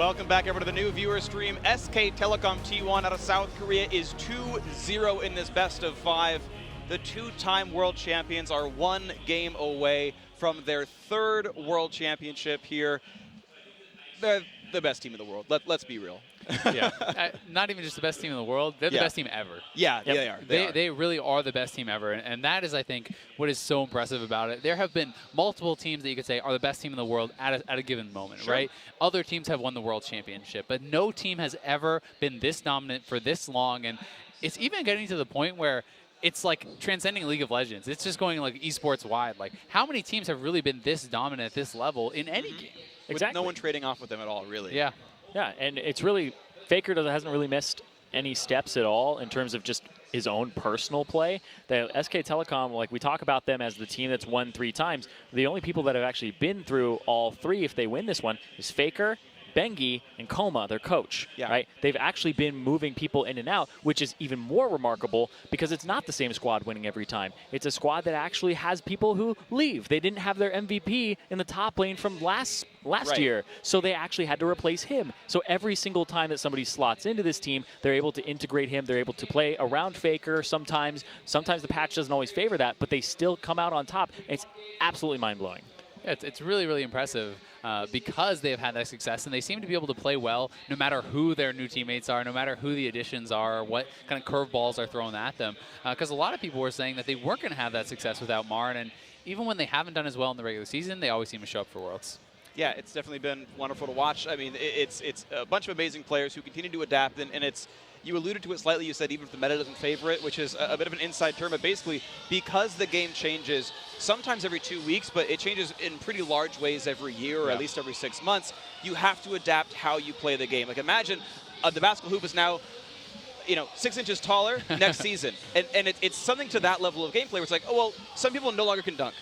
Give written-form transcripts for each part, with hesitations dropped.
Welcome back over to the new viewer stream. SK Telecom T1 out of South Korea is 2-0 in this best of 5. The two-time world champions are one game away from their third world championship here. They're the best team in the world. Let's be real. Yeah, not even just the best team in the world. They're the best team ever. Yeah, yep. They are. They really are the best team ever, and that is, I think, what is so impressive about it. There have been multiple teams that you could say are the best team in the world at a given moment, sure. right? Other teams have won the world championship, but no team has ever been this dominant for this long, and it's even getting to the point where it's like transcending League of Legends. It's just going like esports wide. Like, how many teams have really been this dominant at this level in any game? Exactly. With no one trading off with them at all, really. Yeah. Yeah, and it's really, FLICKR hasn't really missed any steps at all in terms of just his own personal play. The SK Telecom, like we talk about them as the team that's won 3 times, the only people that have actually been through all 3 if they win this one is FLICKR, Bengi, and Koma, their coach, right? They've actually been moving people in and out, which is even more remarkable because it's not the same squad winning every time. It's a squad that actually has people who leave. They didn't have their MVP in the top lane from last year, so they actually had to replace him. So every single time that somebody slots into this team, they're able to integrate him. They're able to play around FLICKR sometimes. Sometimes the patch doesn't always favor that, but they still come out on top. It's absolutely mind-blowing. Yeah, it's really, really impressive because they have had that success, and they seem to be able to play well no matter who their new teammates are, no matter who the additions are, or what kind of curveballs are thrown at them. Because a lot of people were saying that they weren't going to have that success without Marn, and even when they haven't done as well in the regular season, they always seem to show up for Worlds. Yeah, it's definitely been wonderful to watch. I mean, it's a bunch of amazing players who continue to adapt, and it's, you alluded to it slightly, you said even if the meta doesn't favor it, which is a bit of an inside term, but basically because the game changes sometimes every 2 weeks, but it changes in pretty large ways every year or at least every 6 months, you have to adapt how you play the game. Like imagine the basketball hoop is now 6 inches taller next season, and it's something to that level of gameplay where it's like, oh, well, some people no longer can dunk.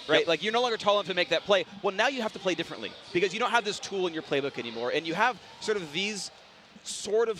Right? Like, you're no longer tall enough to make that play. Well, now you have to play differently because you don't have this tool in your playbook anymore. And you have sort of these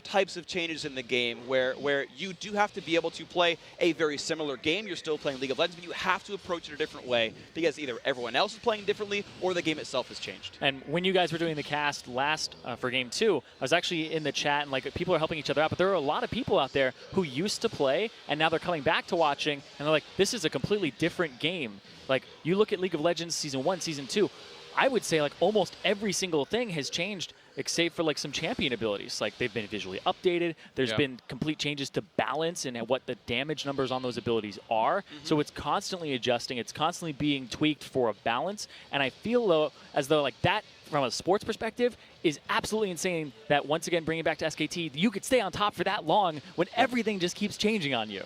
types of changes in the game where you do have to be able to play a very similar game. You're still playing League of Legends, but you have to approach it a different way because either everyone else is playing differently or the game itself has changed. And when you guys were doing the cast last for Game 2, I was actually in the chat, and like people are helping each other out, but there are a lot of people out there who used to play, and now they're coming back to watching, and they're like, this is a completely different game. Like, you look at League of Legends Season 1, Season 2, I would say like almost every single thing has changed except for like some champion abilities. Like, they've been visually updated. There's been complete changes to balance and what the damage numbers on those abilities are. So it's constantly adjusting. It's constantly being tweaked for a balance. And I feel though, as though like that from a sports perspective is absolutely insane that once again, bringing it back to SKT, you could stay on top for that long when everything just keeps changing on you.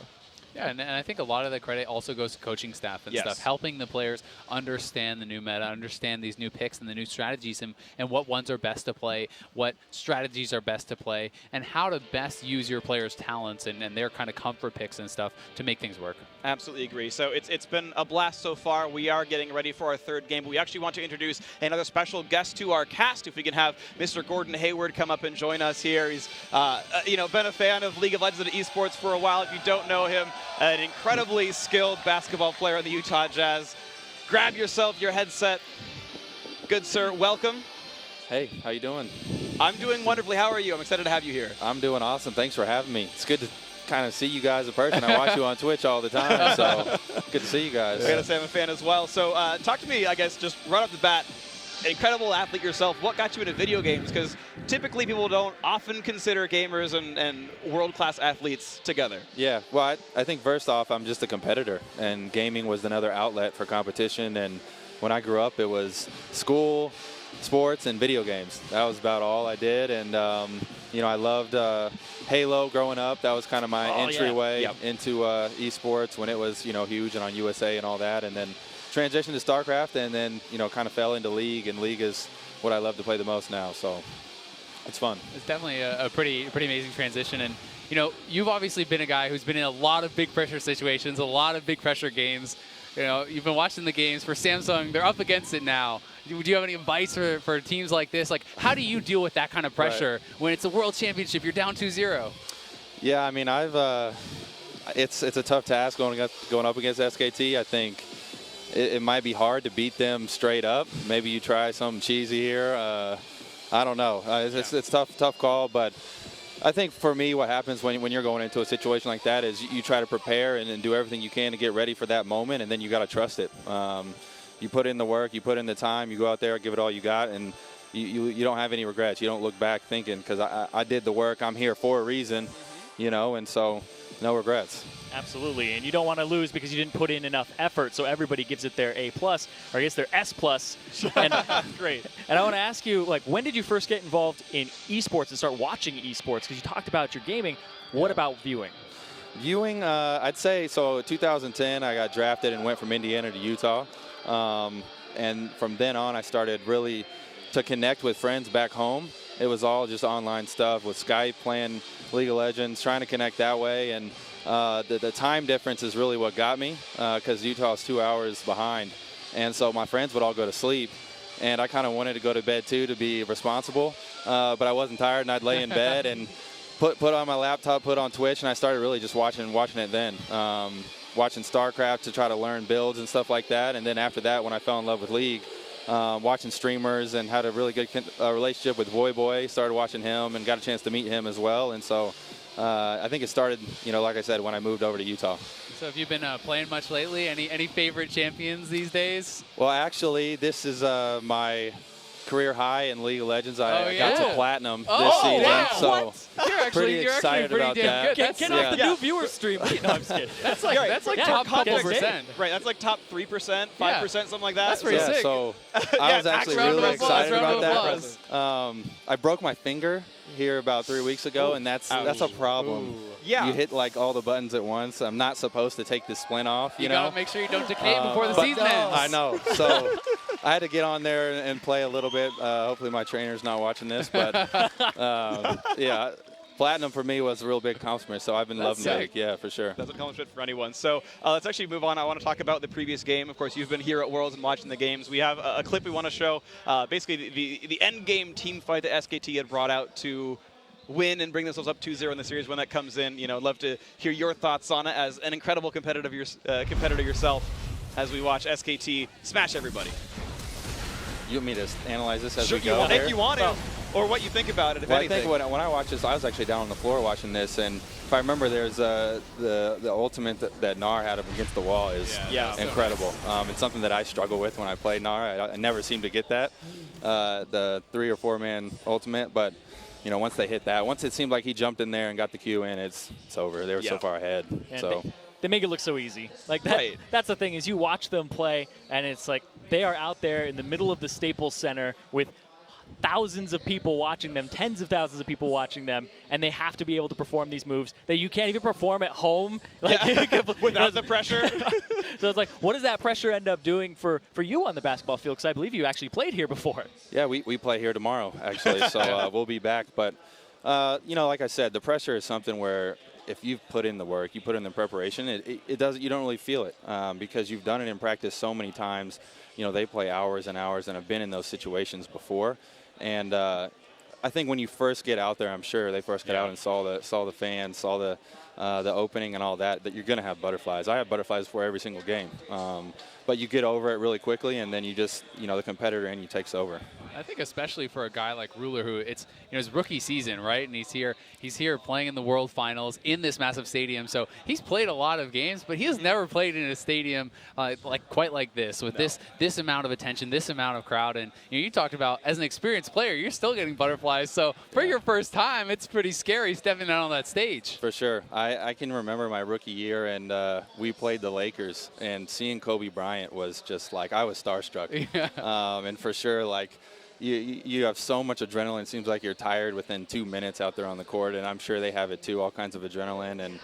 Yeah, and I think a lot of the credit also goes to coaching staff and stuff, helping the players understand the new meta, understand these new picks and the new strategies and what ones are best to play, what strategies are best to play, and how to best use your players' talents and their kind of comfort picks and stuff to make things work. Absolutely agree. So it's been a blast so far. We are getting ready for our third game, but we actually want to introduce another special guest to our cast. If we can have Mr. Gordon Hayward come up and join us here. He's been a fan of League of Legends and esports for a while. If you don't know him, an incredibly skilled basketball player in the Utah Jazz. Grab yourself your headset. Good sir, welcome. Hey, how you doing? I'm doing wonderfully. How are you? I'm excited to have you here. I'm doing awesome. Thanks for having me. It's good to kind of see you guys in person. I watch you on Twitch all the time, so good to see you guys. I gotta say I'm a fan as well. So talk to me, I guess, just right off the bat. Incredible athlete yourself. What got you into video games? Because typically people don't often consider gamers and world-class athletes together. Yeah, well, I think first off, I'm just a competitor, and gaming was another outlet for competition. And when I grew up, it was school, sports, and video games. That was about all I did. And I loved Halo growing up. That was kind of my entryway into esports when it was huge and on USA and all that. And then transitioned to StarCraft, and then kind of fell into League, and League is what I love to play the most now, so it's fun. It's definitely a pretty amazing transition, and you've obviously been a guy who's been in a lot of big pressure situations, a lot of big pressure games. You've been watching the games for Samsung. They're up against it now. Do you have any advice for teams like this? Like, how do you deal with that kind of pressure when it's a world championship, you're down 2-0? Yeah, I mean, it's a tough task going up against SKT. I think it might be hard to beat them straight up. Maybe you try something cheesy here. I don't know. It's tough call, but I think for me, what happens when you're going into a situation like that is you try to prepare and do everything you can to get ready for that moment, and then you got to trust it. You put in the work, you put in the time, you go out there, give it all you got, and you don't have any regrets. You don't look back thinking, because I did the work, I'm here for a reason, and so no regrets. Absolutely, and you don't want to lose because you didn't put in enough effort, so everybody gives it their A+, or I guess their S+. And, Great. And I want to ask you, when did you first get involved in esports and start watching esports? Because you talked about your gaming. What about viewing? Viewing, I'd say, so 2010, I got drafted and went from Indiana to Utah. And from then on, I started really to connect with friends back home. It was all just online stuff with Skype, playing League of Legends, trying to connect that way. And the time difference is really what got me, because Utah is 2 hours behind. And so my friends would all go to sleep. And I kind of wanted to go to bed, too, to be responsible. But I wasn't tired, and I'd lay in bed and put on my laptop, put on Twitch, and I started really just watching it then. Watching StarCraft to try to learn builds and stuff like that. And then after that, when I fell in love with League, watching streamers and had a really good relationship with Boy, started watching him and got a chance to meet him as well. And so I think it started, like I said, when I moved over to Utah. So have you been playing much lately? Any favorite champions these days? Well, actually, this is my career high in League of Legends. I got to platinum this season, wow. so You're pretty excited about that. Get off the new viewer stream. No, I'm just kidding. That's like top couple percent. Right, that's like top 3%, 5%, something like that. That's pretty sick. So I was actually really excited about that. I broke my finger here about 3 weeks ago, and that's a problem. Yeah. You hit like all the buttons at once. I'm not supposed to take the splint off. You gotta make sure you don't decay before the season ends. I know. So I had to get on there and play a little bit. Hopefully my trainer's not watching this, but yeah. Platinum for me was a real big accomplishment, so I've been loving it. Yeah, for sure. That's an accomplishment for anyone. So let's actually move on. I want to talk about the previous game. Of course, you've been here at Worlds and watching the games. We have a clip we want to show. Basically, the end game team fight that SKT had brought out to win and bring themselves up 2-0 in the series when that comes in. I'd love to hear your thoughts on it as an incredible competitor yourself as we watch SKT smash everybody. You want me to analyze this as Sure, we go? if you want to. Or what you think about it, if anything. I think when I watched this, I was actually down on the floor watching this, and if I remember, there's the ultimate that Gnar had up against the wall is incredible. It's something that I struggle with when I play Gnar. I never seem to get that, the 3 or 4 man ultimate, but once they hit that, once it seemed like he jumped in there and got the Q in, it's over. They were so far ahead. And so they make it look so easy. Like that. Right. That's the thing, is you watch them play, and it's like they are out there in the middle of the Staples Center with thousands of people watching them, tens of thousands of people watching them, and they have to be able to perform these moves that you can't even perform at home. Without the pressure. So it's like, what does that pressure end up doing for you on the basketball field? Because I believe you actually played here before. Yeah, we play here tomorrow, actually, so we'll be back. But, like I said, the pressure is something where if you've put in the work, you put in the preparation, it doesn't, you don't really feel it because you've done it in practice so many times. They play hours and hours and have been in those situations before. And I think when you first get out there, I'm sure they first got out and saw the fans, saw the opening and all that you're going to have butterflies. I have butterflies before every single game. But you get over it really quickly, and then you just, the competitor in you takes over. I think especially for a guy like Ruler, who it's his rookie season, right? And he's here playing in the World Finals in this massive stadium. So he's played a lot of games, but he has never played in a stadium quite like this, with this amount of attention, this amount of crowd. And you talked about, as an experienced player, you're still getting butterflies. So for your first time, it's pretty scary stepping out on that stage. For sure. I can remember my rookie year, and we played the Lakers, and seeing Kobe Bryant was just like, I was starstruck. Yeah. And for sure, you have so much adrenaline. It seems like you're tired within 2 minutes out there on the court, and I'm sure they have it too, all kinds of adrenaline. And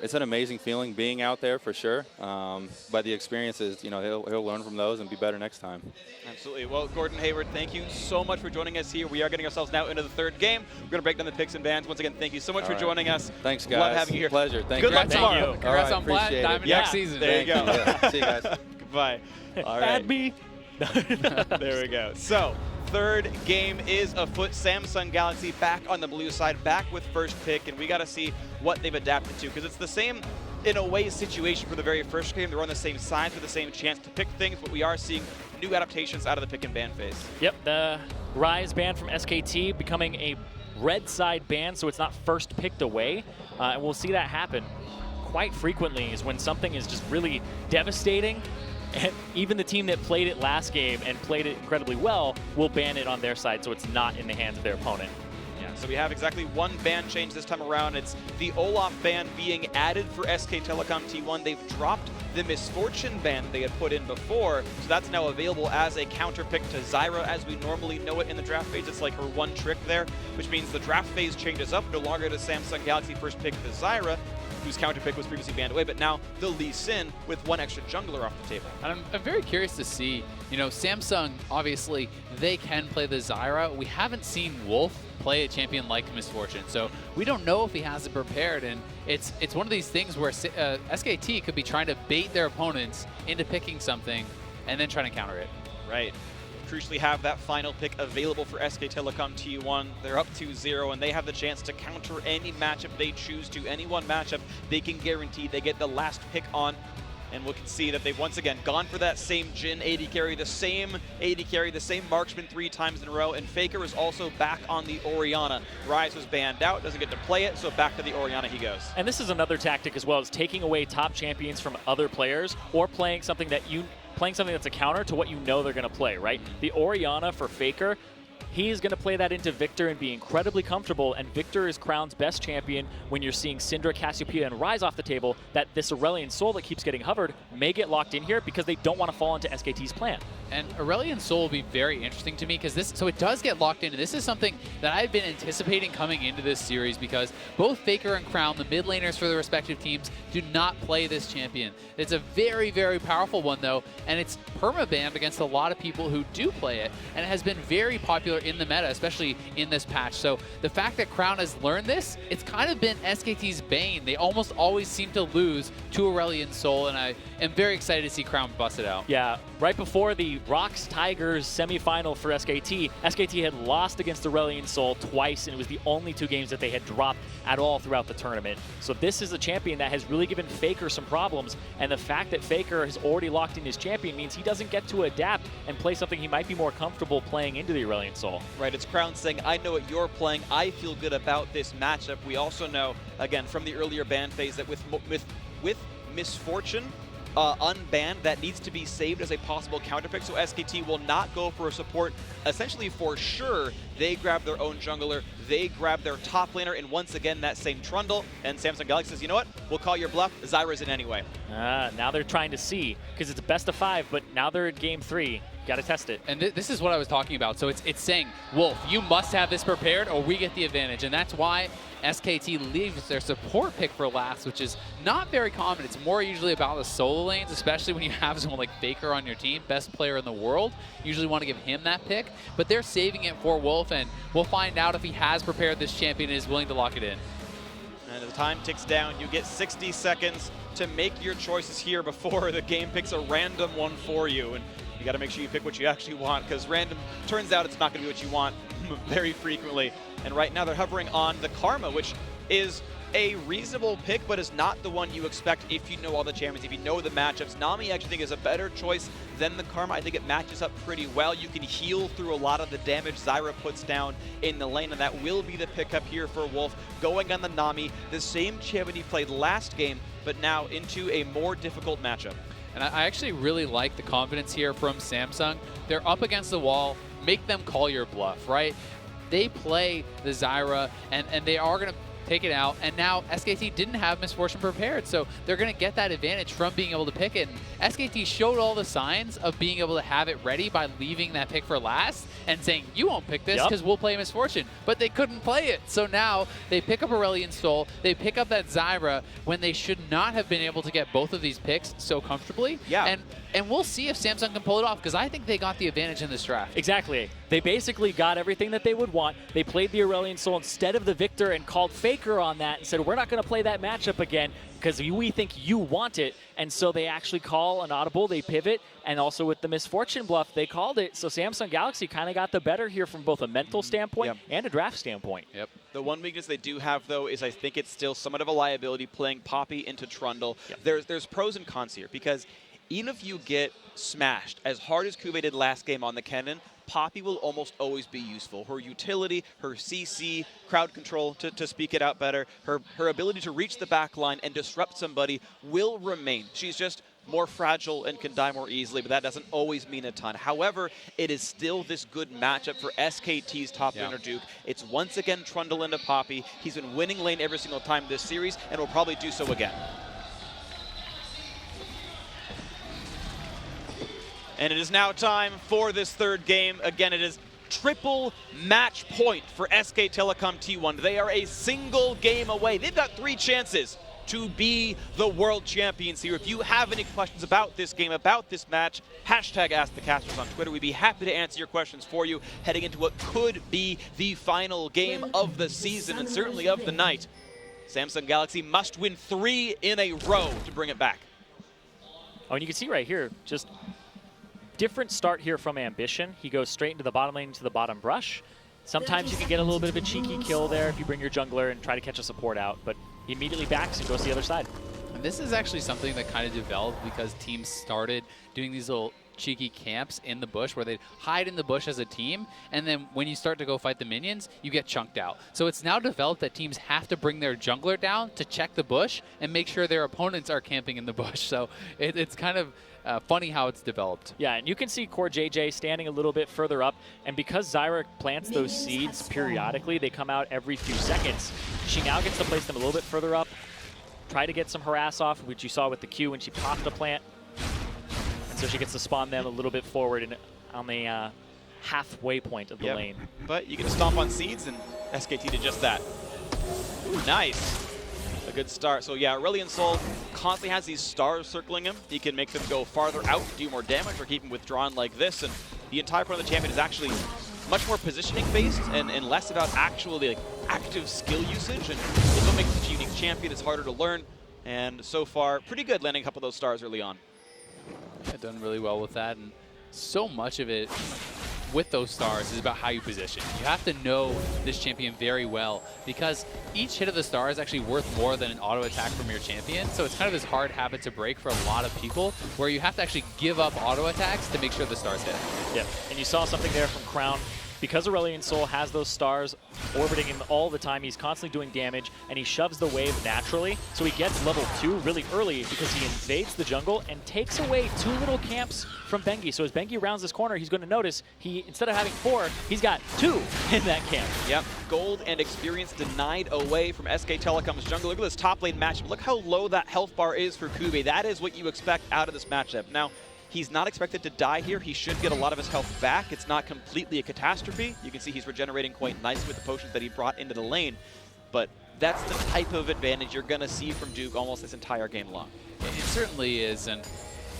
it's an amazing feeling being out there for sure. But the experience is, he'll learn from those and be better next time. Absolutely. Well, Gordon Hayward, thank you so much for joining us here. We are getting ourselves now into the third game. We're going to break down the picks and bans. Once again, thank you so much for joining us. Thanks, guys. Love having you here. Pleasure. Thank Good you. luck tomorrow. Congrats on Plat, Diamond next season. There you go. Yeah. See you guys. Goodbye. All right. Add me. There we go. So, third game is afoot. Samsung Galaxy back on the blue side, back with first pick, and we got to see what they've adapted to, because it's the same, in a way, situation for the very first game. They're on the same side with the same chance to pick things, but we are seeing new adaptations out of the pick and ban phase. Yep, the Rise ban from SKT becoming a red side ban, so it's not first picked away. And we'll see that happen quite frequently is when something is just really devastating. And even the team that played it last game and played it incredibly well will ban it on their side, so it's not in the hands of their opponent. Yeah, so we have exactly one ban change this time around. It's the Olaf ban being added for SK Telecom T1. They've dropped the Misfortune ban that they had put in before, so that's now available as a counter pick to Zyra as we normally know it in the draft phase. It's like her one trick there, which means the draft phase changes up. No longer does Samsung Galaxy first pick the Zyra, whose counter pick was previously banned away, but now the Lee Sin with one extra jungler off the table. And I'm very curious to see, you know, Samsung, obviously, they can play the Zyra. We haven't seen Wolf play a champion like Misfortune, so we don't know if he has it prepared, and it's one of these things where SKT could be trying to bait their opponents into picking something and then trying to counter it. Right. Crucially have that final pick available for SK Telecom T1. They're up 2-0, and they have the chance to counter any matchup they choose to. Any one matchup they can guarantee they get the last pick on. And we can see that they've once again gone for that same Jhin AD carry, the same AD carry, the same marksman 3 times in a row. And FLICKR is also back on the Orianna. Rise was banned out, doesn't get to play it, so back to the Orianna he goes. And this is another tactic as well, is taking away top champions from other players or playing something that's a counter to what you know they're going to play, right? The Orianna for FLICKR, he's going to play that into Victor and be incredibly comfortable, and Victor is Crown's best champion when you're seeing Syndra, Cassiopeia, and Rise off the table, that this Aurelion Sol that keeps getting hovered may get locked in here because they don't want to fall into SKT's plan. And Aurelion Sol will be very interesting to me because so it does get locked in, and this is something that I've been anticipating coming into this series because both FLICKR and Crown, the mid laners for the respective teams, do not play this champion. It's a very, very powerful one though, and it's perma-banned against a lot of people who do play it, and it has been very popular in the meta, especially in this patch. So the fact that Crown has learned this, it's kind of been SKT's bane. They almost always seem to lose to Aurelion Sol, and I am very excited to see Crown bust it out. Yeah, right before the Rocks Tigers semifinal for SKT, SKT had lost against Aurelion Sol twice, and it was the only 2 games that they had dropped at all throughout the tournament. So this is a champion that has really given FLICKR some problems, and the fact that FLICKR has already locked in his champion means he doesn't get to adapt and play something he might be more comfortable playing into the Aurelion Sol. Right, it's Crown saying, I know what you're playing, I feel good about this matchup. We also know, again, from the earlier ban phase that with Misfortune unbanned, that needs to be saved as a possible counterpick, so SKT will not go for a support. Essentially, for sure, they grab their own jungler, they grab their top laner, and once again, that same Trundle, and Samsung Galaxy says, you know what, we'll call your bluff, Zyra's in anyway. Now they're trying to see, because it's a best of 5, but now they're in game 3. Got to test it. And this is what I was talking about. So it's saying, Wolf, you must have this prepared or we get the advantage. And that's why SKT leaves their support pick for last, which is not very common. It's more usually about the solo lanes, especially when you have someone like FLICKR on your team, best player in the world. You usually want to give him that pick. But they're saving it for Wolf, and we'll find out if he has prepared this champion and is willing to lock it in. And as the time ticks down, you get 60 seconds to make your choices here before the game picks a random one for you. And you got to make sure you pick what you actually want, because random turns out it's not going to be what you want very frequently. And right now they're hovering on the Karma, which is a reasonable pick, but is not the one you expect if you know all the champions, if you know the matchups. Nami, I actually think, is a better choice than the Karma. I think it matches up pretty well. You can heal through a lot of the damage Zyra puts down in the lane, and that will be the pickup here for Wolf, going on the Nami, the same champion he played last game, but now into a more difficult matchup. And I actually really like the confidence here from Samsung. They're up against the wall. Make them call your bluff, right? They play the Zyra, and they are going to take it out. And now SKT didn't have Misfortune prepared, so they're going to get that advantage from being able to pick it. And SKT showed all the signs of being able to have it ready by leaving that pick for last and saying, you won't pick this because we'll play Misfortune. But they couldn't play it. So now they pick up Aurelion Sol, they pick up that Zyra when they should not have been able to get both of these picks so comfortably. Yeah. And we'll see if Samsung can pull it off, because I think they got the advantage in this draft. Exactly. They basically got everything that they would want. They played the Aurelion Sol instead of the Victor and called FLICKR on that and said, we're not going to play that matchup again because we think you want it. And so they actually call an audible, they pivot, and also with the Misfortune bluff, they called it. So Samsung Galaxy kind of got the better here from both a mental standpoint and a draft standpoint. Yep. The one weakness they do have, though, is I think it's still somewhat of a liability playing Poppy into Trundle. There's pros and cons here, because even if you get smashed, as hard as Kube did last game on the Kennen, Poppy will almost always be useful. Her utility, her CC, crowd control, to speak it out better, her ability to reach the back line and disrupt somebody will remain. She's just more fragile and can die more easily, but that doesn't always mean a ton. However, it is still this good matchup for SKT's top laner Duke. It's once again Trundle into Poppy. He's been winning lane every single time this series and will probably do so again. And it is now time for this third game. Again, it is triple match point for SK Telecom T1. They are a single game away. They've got 3 chances to be the world champions here. If you have any questions about this game, about this match, hashtag AskTheCasters on Twitter. We'd be happy to answer your questions for you heading into what could be the final game of the season and certainly of the night. Samsung Galaxy must win 3 in a row to bring it back. Oh, and you can see right here, just different start here from Ambition. He goes straight into the bottom lane, into the bottom brush. Sometimes you can get a little bit of a cheeky kill there if you bring your jungler and try to catch a support out, but he immediately backs and goes to the other side. And this is actually something that kind of developed because teams started doing these little cheeky camps in the bush where they'd hide in the bush as a team, and then when you start to go fight the minions, you get chunked out. So it's now developed that teams have to bring their jungler down to check the bush and make sure their opponents are camping in the bush. So it's kind of funny how it's developed. Yeah, and you can see Core JJ standing a little bit further up, and because Zyra plants those seeds periodically, they come out every few seconds. She now gets to place them a little bit further up, try to get some harass off, which you saw with the Q when she popped the plant. And so she gets to spawn them a little bit forward and on the halfway point of the lane. But you can stomp on seeds, and SKT did just that. Ooh, nice. A good start. So yeah, Aurelion Sol constantly has these stars circling him. He can make them go farther out, do more damage, or keep him withdrawn like this. And the entire part of the champion is actually much more positioning based and less about actually active skill usage. And it's what makes such a unique champion. It's harder to learn. And so far, pretty good landing a couple of those stars early on. Yeah, done really well with that. And so much of it with those stars is about how you position. You have to know this champion very well because each hit of the star is actually worth more than an auto attack from your champion. So it's kind of this hard habit to break for a lot of people where you have to actually give up auto attacks to make sure the stars hit. Yeah, and you saw something there from Crown. Because Aurelion Sol has those stars orbiting him all the time, he's constantly doing damage, and he shoves the wave naturally. So he gets level 2 really early because he invades the jungle and takes away 2 little camps from Bengi. So as Bengi rounds this corner, he's going to notice he, instead of having 4, he's got 2 in that camp. Yep, gold and experience denied away from SK Telecom's jungle. Look at this top lane matchup. Look how low that health bar is for Kube. That is what you expect out of this matchup. Now, he's not expected to die here. He should get a lot of his health back. It's not completely a catastrophe. You can see he's regenerating quite nicely with the potions that he brought into the lane. But that's the type of advantage you're going to see from Duke almost this entire game long. It certainly is. And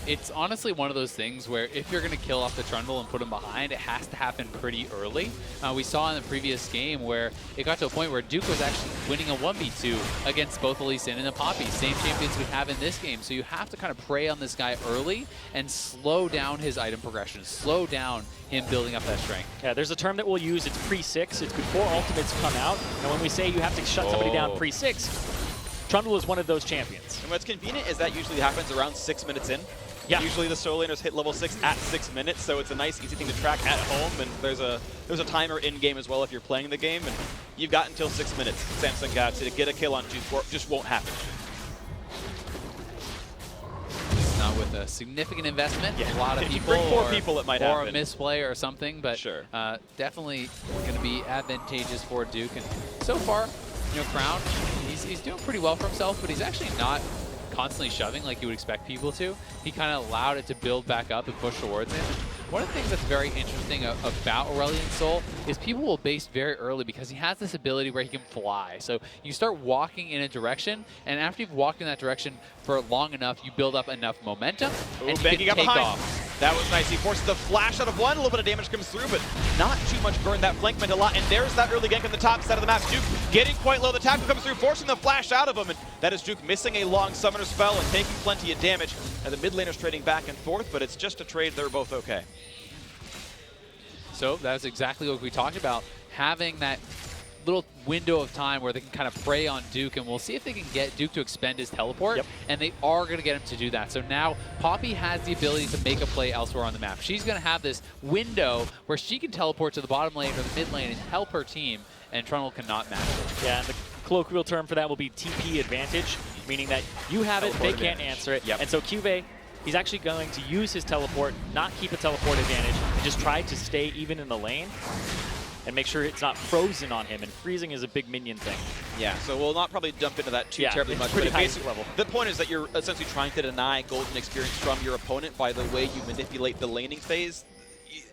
it's honestly one of those things where if you're going to kill off the Trundle and put him behind, it has to happen pretty early. We saw in the previous game where it got to a point where Duke was actually winning a 1v2 against both Lee Sin and the Poppy, same champions we have in this game. So you have to kind of prey on this guy early and slow down his item progression, slow down him building up that strength. Yeah, there's a term that we'll use. It's pre-6. It's before ultimates come out. And when we say you have to shut somebody down pre-6, Trundle is one of those champions. And what's convenient is that usually happens around 6 minutes in. Yeah. Usually the solo laners hit level 6 at 6 minutes, so it's a nice, easy thing to track at home. And there's a timer in game as well if you're playing the game, and you've got until 6 minutes. Samsung Galaxy to get a kill on Duke just won't happen. It's not with a significant investment. Yeah. A lot of If you people, bring 4 people, it might happen. Or a misplay or something, but sure. Definitely going to be advantageous for Duke. And so far, Crown, he's doing pretty well for himself, but he's actually not constantly shoving like you would expect people to. He kind of allowed it to build back up and push towards him. One of the things that's very interesting about Aurelion Sol is people will base very early because he has this ability where he can fly. So you start walking in a direction, and after you've walked in that direction for long enough, you build up enough momentum, and you can take off. That was nice. He forces the flash out of one. A little bit of damage comes through, but not too much burn. That flank meant a lot. And there's that early gank on the top side of the map. Duke getting quite low. The tackle comes through, forcing the flash out of him. And that is Duke missing a long summoner spell and taking plenty of damage. And the mid laners trading back and forth, but it's just a trade. They're both okay. So that's exactly what we talked about. Having that little window of time where they can kind of prey on Duke, and we'll see if they can get Duke to expend his teleport, and they are going to get him to do that. So now Poppy has the ability to make a play elsewhere on the map. She's going to have this window where she can teleport to the bottom lane or the mid lane and help her team, and Trundle cannot match it. Yeah, and the colloquial term for that will be TP advantage, meaning that you have it, they can't answer it. And so Cuvee, he's actually going to use his teleport, not keep a teleport advantage, and just try to stay even in the lane and make sure it's not frozen on him, and freezing is a big minion thing. Yeah, so we'll not probably jump into that too terribly much. Pretty But high basically, level. the point is that you're essentially trying to deny golden experience from your opponent by the way you manipulate the laning phase.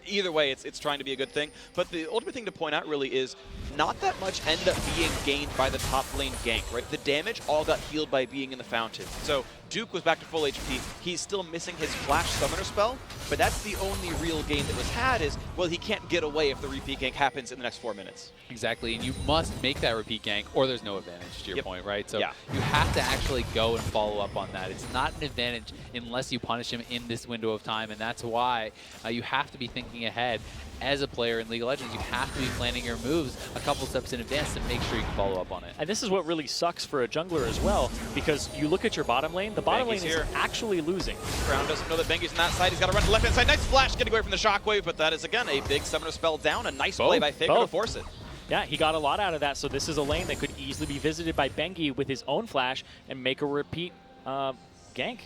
Either way, it's trying to be a good thing. But the ultimate thing to point out really is not that much ended up being gained by the top lane gank, right? The damage all got healed by being in the fountain. So Duke was back to full HP. He's still missing his flash summoner spell, but that's the only real gain that was had is, well, he can't get away if the repeat gank happens in the next 4 minutes. Exactly, and you must make that repeat gank or there's no advantage, to your point, right? So you have to actually go and follow up on that. It's not an advantage unless you punish him in this window of time, and that's why you have to be thinking ahead. As a player in League of Legends, you have to be planning your moves a couple steps in advance to make sure you can follow up on it. And this is what really sucks for a jungler as well, because you look at your bottom lane, the bottom lane is actually losing. Crown doesn't know that Bengi's on that side. He's got to run to the left-hand side. Nice flash getting away from the shockwave, but that is, again, a big summoner spell down. A nice play by FLICKR to force it. Yeah, he got a lot out of that, so this is a lane that could easily be visited by Bengi with his own flash and make a repeat gank.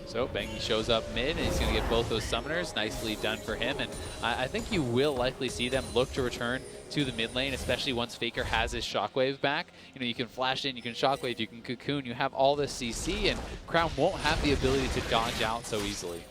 So Bengi shows up mid, and he's going to get both those summoners. Nicely done for him, and I think you will likely see them look to return to the mid lane, especially once FLICKR has his shockwave back. You know, you can flash in, you can shockwave, you can cocoon, you have all this CC, and Crown won't have the ability to dodge out so easily.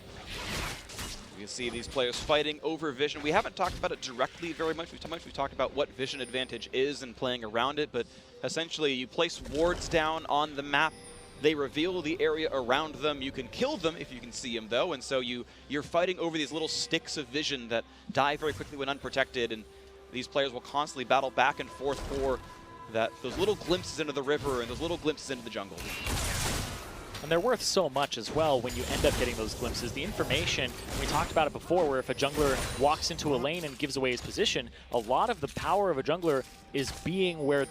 You can see these players fighting over vision. We haven't talked about it directly very much. We've talked about what vision advantage is and playing around it, but essentially you place wards down on the map. They reveal the area around them. You can kill them if you can see them, though, and so you're fighting over these little sticks of vision that die very quickly when unprotected, and these players will constantly battle back and forth for those little glimpses into the river and those little glimpses into the jungle. And they're worth so much as well when you end up getting those glimpses. The information, we talked about it before, where if a jungler walks into a lane and gives away his position, a lot of the power of a jungler is being where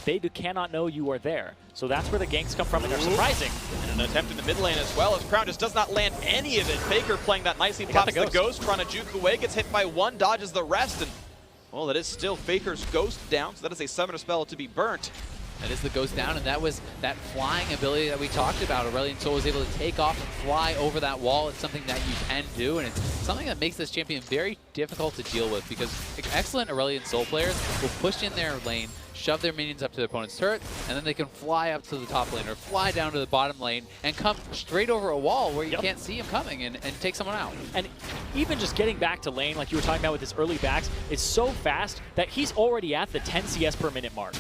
they cannot know you are there. So that's where the ganks come from, and they're surprising. And an attempt in the mid lane as well, as Crown just does not land any of it. FLICKR playing that nicely, pops the ghost, trying to juke away, gets hit by one, dodges the rest, and, well, it is still FLICKR's ghost down, so that is a summoner spell to be burnt. That is the ghost down, and that was that flying ability that we talked about. Aurelion Sol was able to take off and fly over that wall. It's something that you can do, and it's something that makes this champion very difficult to deal with, because excellent Aurelion Sol players will push in their lane, shove their minions up to their opponent's turret, and then they can fly up to the top lane or fly down to the bottom lane and come straight over a wall where you can't see him coming and take someone out. And even just getting back to lane, like you were talking about with his early backs, is so fast that he's already at the 10 CS per minute mark.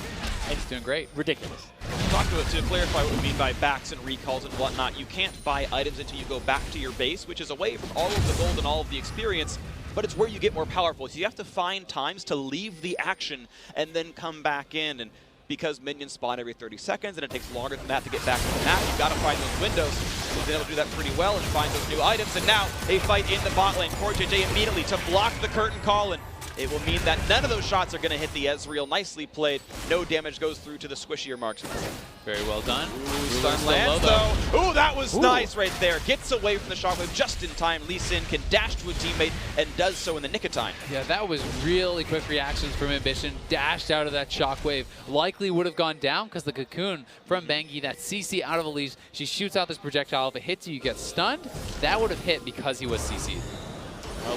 And he's doing great. Ridiculous. To clarify what we mean by backs and recalls and whatnot, you can't buy items until you go back to your base, which is away from all of the gold and all of the experience, but it's where you get more powerful. So you have to find times to leave the action and then come back in. And because minions spawn every 30 seconds and it takes longer than that to get back to the map, you've got to find those windows. He's been able to do that pretty well and find those new items. And now a fight in the bot lane. CoreJJ immediately to block the curtain call, and it will mean that none of those shots are going to hit the Ezreal. Nicely played. No damage goes through to the squishier marks. Very well done. Stun lands, though. Ooh, that was nice right there. Gets away from the shockwave just in time. Lee Sin can dash to a teammate and does so in the nick of time. Yeah, that was really quick reactions from Ambition. Dashed out of that shockwave. Likely would have gone down because the cocoon from Bengi, that CC out of a leash. She shoots out this projectile. If it hits you, you get stunned. That would have hit because he was CC'd.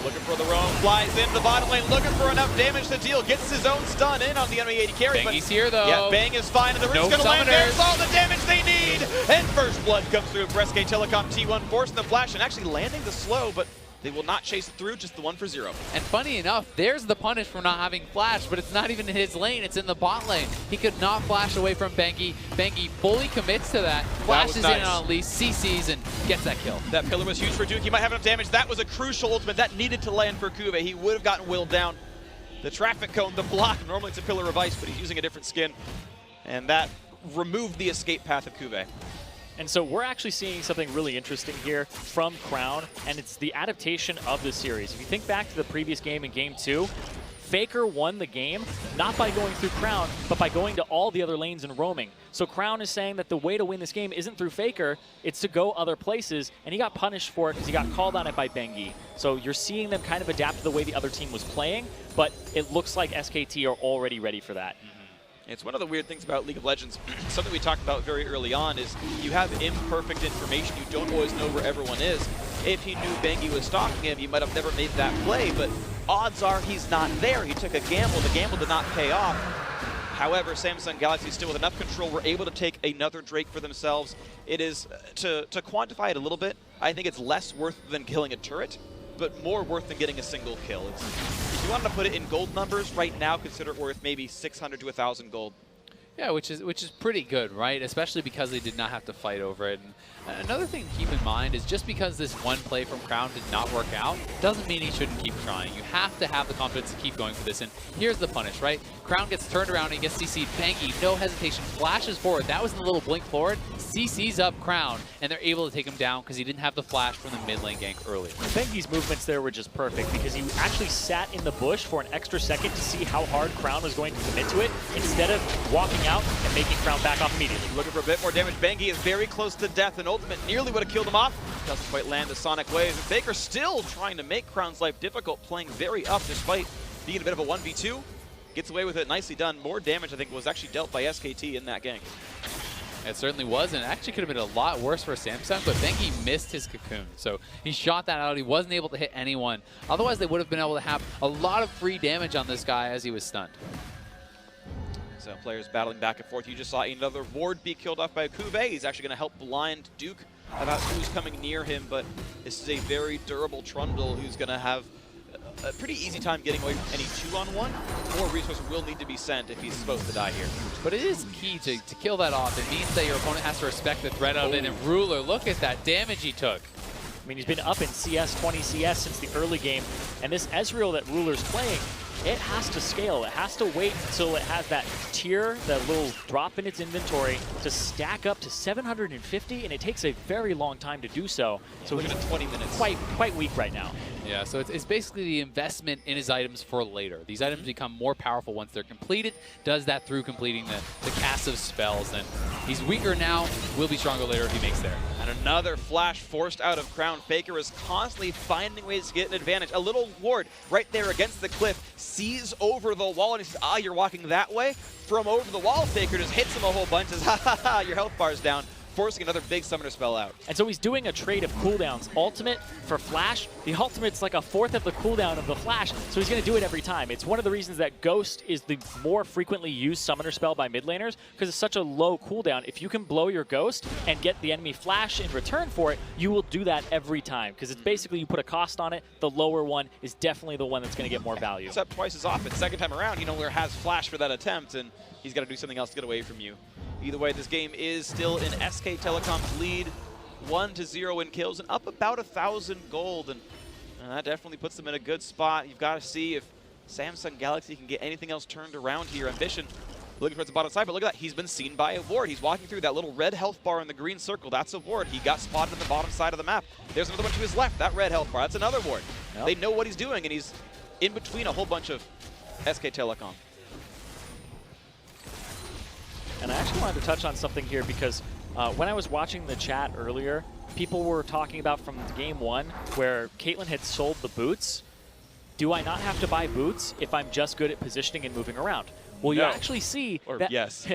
Looking for the roam, flies into the bottom lane, looking for enough damage to deal, gets his own stun in on the enemy AD carry. Bengi's here, though. Yeah, Bang is fine, and the root's going to land. There's all the damage they need! And first blood comes through. SKT Telecom T1 forcing the flash and actually landing the slow, but they will not chase it through, just the 1 for 0. And funny enough, there's the punish for not having flash, but it's not even in his lane, it's in the bot lane. He could not flash away from Bengi. Bengi fully commits to that, flashes in on Lee, CCs, and gets that kill. That pillar was huge for Duke. He might have enough damage. That was a crucial ultimate. That needed to land for Cuvee. He would have gotten willed down. The traffic cone, the block, normally it's a pillar of ice, but he's using a different skin. And that removed the escape path of Cuvee. And so we're actually seeing something really interesting here from Crown, and it's the adaptation of the series. If you think back to the previous game in Game 2, FLICKR won the game, not by going through Crown, but by going to all the other lanes and roaming. So Crown is saying that the way to win this game isn't through FLICKR, it's to go other places, and he got punished for it because he got called on it by Bengi. So you're seeing them kind of adapt to the way the other team was playing, but it looks like SKT are already ready for that. It's one of the weird things about League of Legends. Something we talked about very early on is you have imperfect information. You don't always know where everyone is. If he knew Bengi was stalking him, he might have never made that play, but odds are he's not there. He took a gamble. The gamble did not pay off. However, Samsung Galaxy still with enough control were able to take another Drake for themselves. It is, to quantify it a little bit, I think it's less worth than killing a turret, but more worth than getting a single kill. If you wanted to put it in gold numbers right now, consider it worth maybe 600 to 1,000 gold. Yeah, which is pretty good, right? Especially because they did not have to fight over it. And another thing to keep in mind is just because this one play from Crown did not work out, doesn't mean he shouldn't keep trying. You have to have the confidence to keep going for this. And here's the punish, right? Crown gets turned around and he gets CC'd. Bengi, no hesitation, flashes forward. That was in the little blink forward. CC's up Crown, and they're able to take him down because he didn't have the flash from the mid lane gank earlier. Bengi's movements there were just perfect because he actually sat in the bush for an extra second to see how hard Crown was going to commit to it instead of walking out and making Crown back off immediately. Looking for a bit more damage. Bengi is very close to death, and ultimate nearly would have killed him off. Doesn't quite land the Sonic Wave. And FLICKR still trying to make Crown's life difficult, playing very up despite being a bit of a 1v2. Gets away with it, nicely done. More damage, I think, was actually dealt by SKT in that gank. It certainly was, and it actually could have been a lot worse for Samsung, but Bengi missed his cocoon. So he shot that out. He wasn't able to hit anyone. Otherwise, they would have been able to have a lot of free damage on this guy as he was stunned. So players battling back and forth. You just saw another ward be killed off by Kuve. He's actually going to help blind Duke about who's coming near him, but this is a very durable Trundle who's going to have a pretty easy time getting away from any 2-on-1. More resources will need to be sent if he's supposed to die here. But it is key to kill that off. It means that your opponent has to respect the threat of it. And Ruler, look at that damage he took. I mean, he's been up in CS, 20 CS since the early game, and this Ezreal that Ruler's playing, it has to scale. It has to wait until it has that tier, that little drop in its inventory, to stack up to 750, and it takes a very long time to do so. So Look he's at 20 minutes. quite weak right now. Yeah, so it's basically the investment in his items for later. These items become more powerful once they're completed. Does that through completing the cast of spells. And he's weaker now, will be stronger later if he makes there. And another flash forced out of Crown. FLICKR is constantly finding ways to get an advantage. A little ward right there against the cliff, sees over the wall, and he says, ah, you're walking that way? From over the wall, FLICKR just hits him a whole bunch, says, ha ha ha, your health bar's down, forcing another big summoner spell out. And so he's doing a trade of cooldowns. Ultimate for Flash, the ultimate's like a fourth of the cooldown of the Flash, so he's going to do it every time. It's one of the reasons that Ghost is the more frequently used summoner spell by mid laners, because it's such a low cooldown. If you can blow your Ghost and get the enemy Flash in return for it, you will do that every time, because it's basically you put a cost on it. The lower one is definitely the one that's going to get more value. It's up twice as often. Second time around, he no longer has Flash for that attempt, and he's got to do something else to get away from you. Either way, this game is still in SK Telecom's lead, 1-0 in kills and up about 1,000 gold, and that definitely puts them in a good spot. You've got to see if Samsung Galaxy can get anything else turned around here. Ambition looking towards the bottom side, but look at that. He's been seen by a ward. He's walking through that little red health bar in the green circle. That's a ward. He got spotted at the bottom side of the map. There's another one to his left. That red health bar, that's another ward. Yep. They know what he's doing, and he's in between a whole bunch of SK Telecom. And I actually wanted to touch on something here because when I was watching the chat earlier, people were talking about from game one where Caitlyn had sold the boots. Do I not have to buy boots if I'm just good at positioning and moving around? Well, you actually see that. Yes.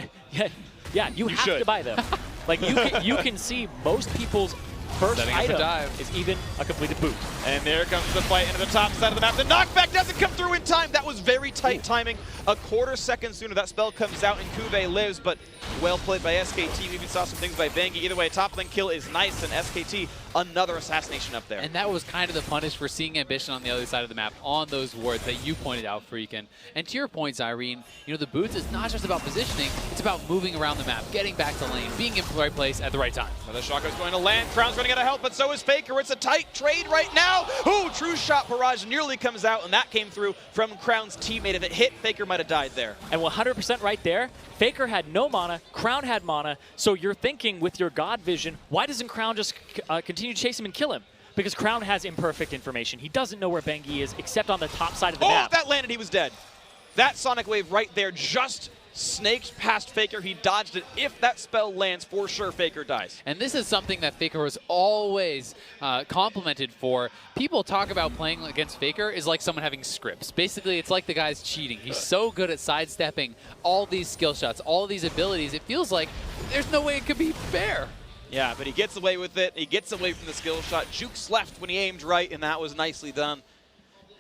yeah, you have to buy them. Like you can see most people's first item is even a completed boot. And there comes the fight into the top side of the map. The knockback doesn't come through in time. That was very tight timing. A quarter second sooner that spell comes out and Kuve lives, but well played by SKT. We even saw some things by Bengi. Either way, top lane kill is nice, and SKT, another assassination up there. And that was kind of the punish for seeing Ambition on the other side of the map on those wards that you pointed out, Freakin'. And to your point, Irene, you know, the boots is not just about positioning, it's about moving around the map, getting back to lane, being in the right place at the right time. Another shotgun's going to land. Crown's running out of health, but so is FLICKR. It's a tight trade right now. Ooh, true shot barrage nearly comes out, and that came through from Crown's teammate. If it hit, FLICKR might have died there. And 100% right there, FLICKR had no mana, Crown had mana, so you're thinking with your God vision, why doesn't Crown just continue to chase him and kill him? Because Crown has imperfect information. He doesn't know where Bengi is except on the top side of the Oh, map. that landed, he was dead. That Sonic Wave right there just snaked past FLICKR. He dodged it. If that spell lands, for sure FLICKR dies. And this is something that FLICKR was always complimented for. People talk about playing against FLICKR is like someone having scripts. Basically, it's like the guy's cheating. He's so good at sidestepping all these skill shots, all these abilities. It feels like there's no way it could be fair. Yeah, but he gets away with it. He gets away from the skill shot. Jukes left when he aimed right, and that was nicely done.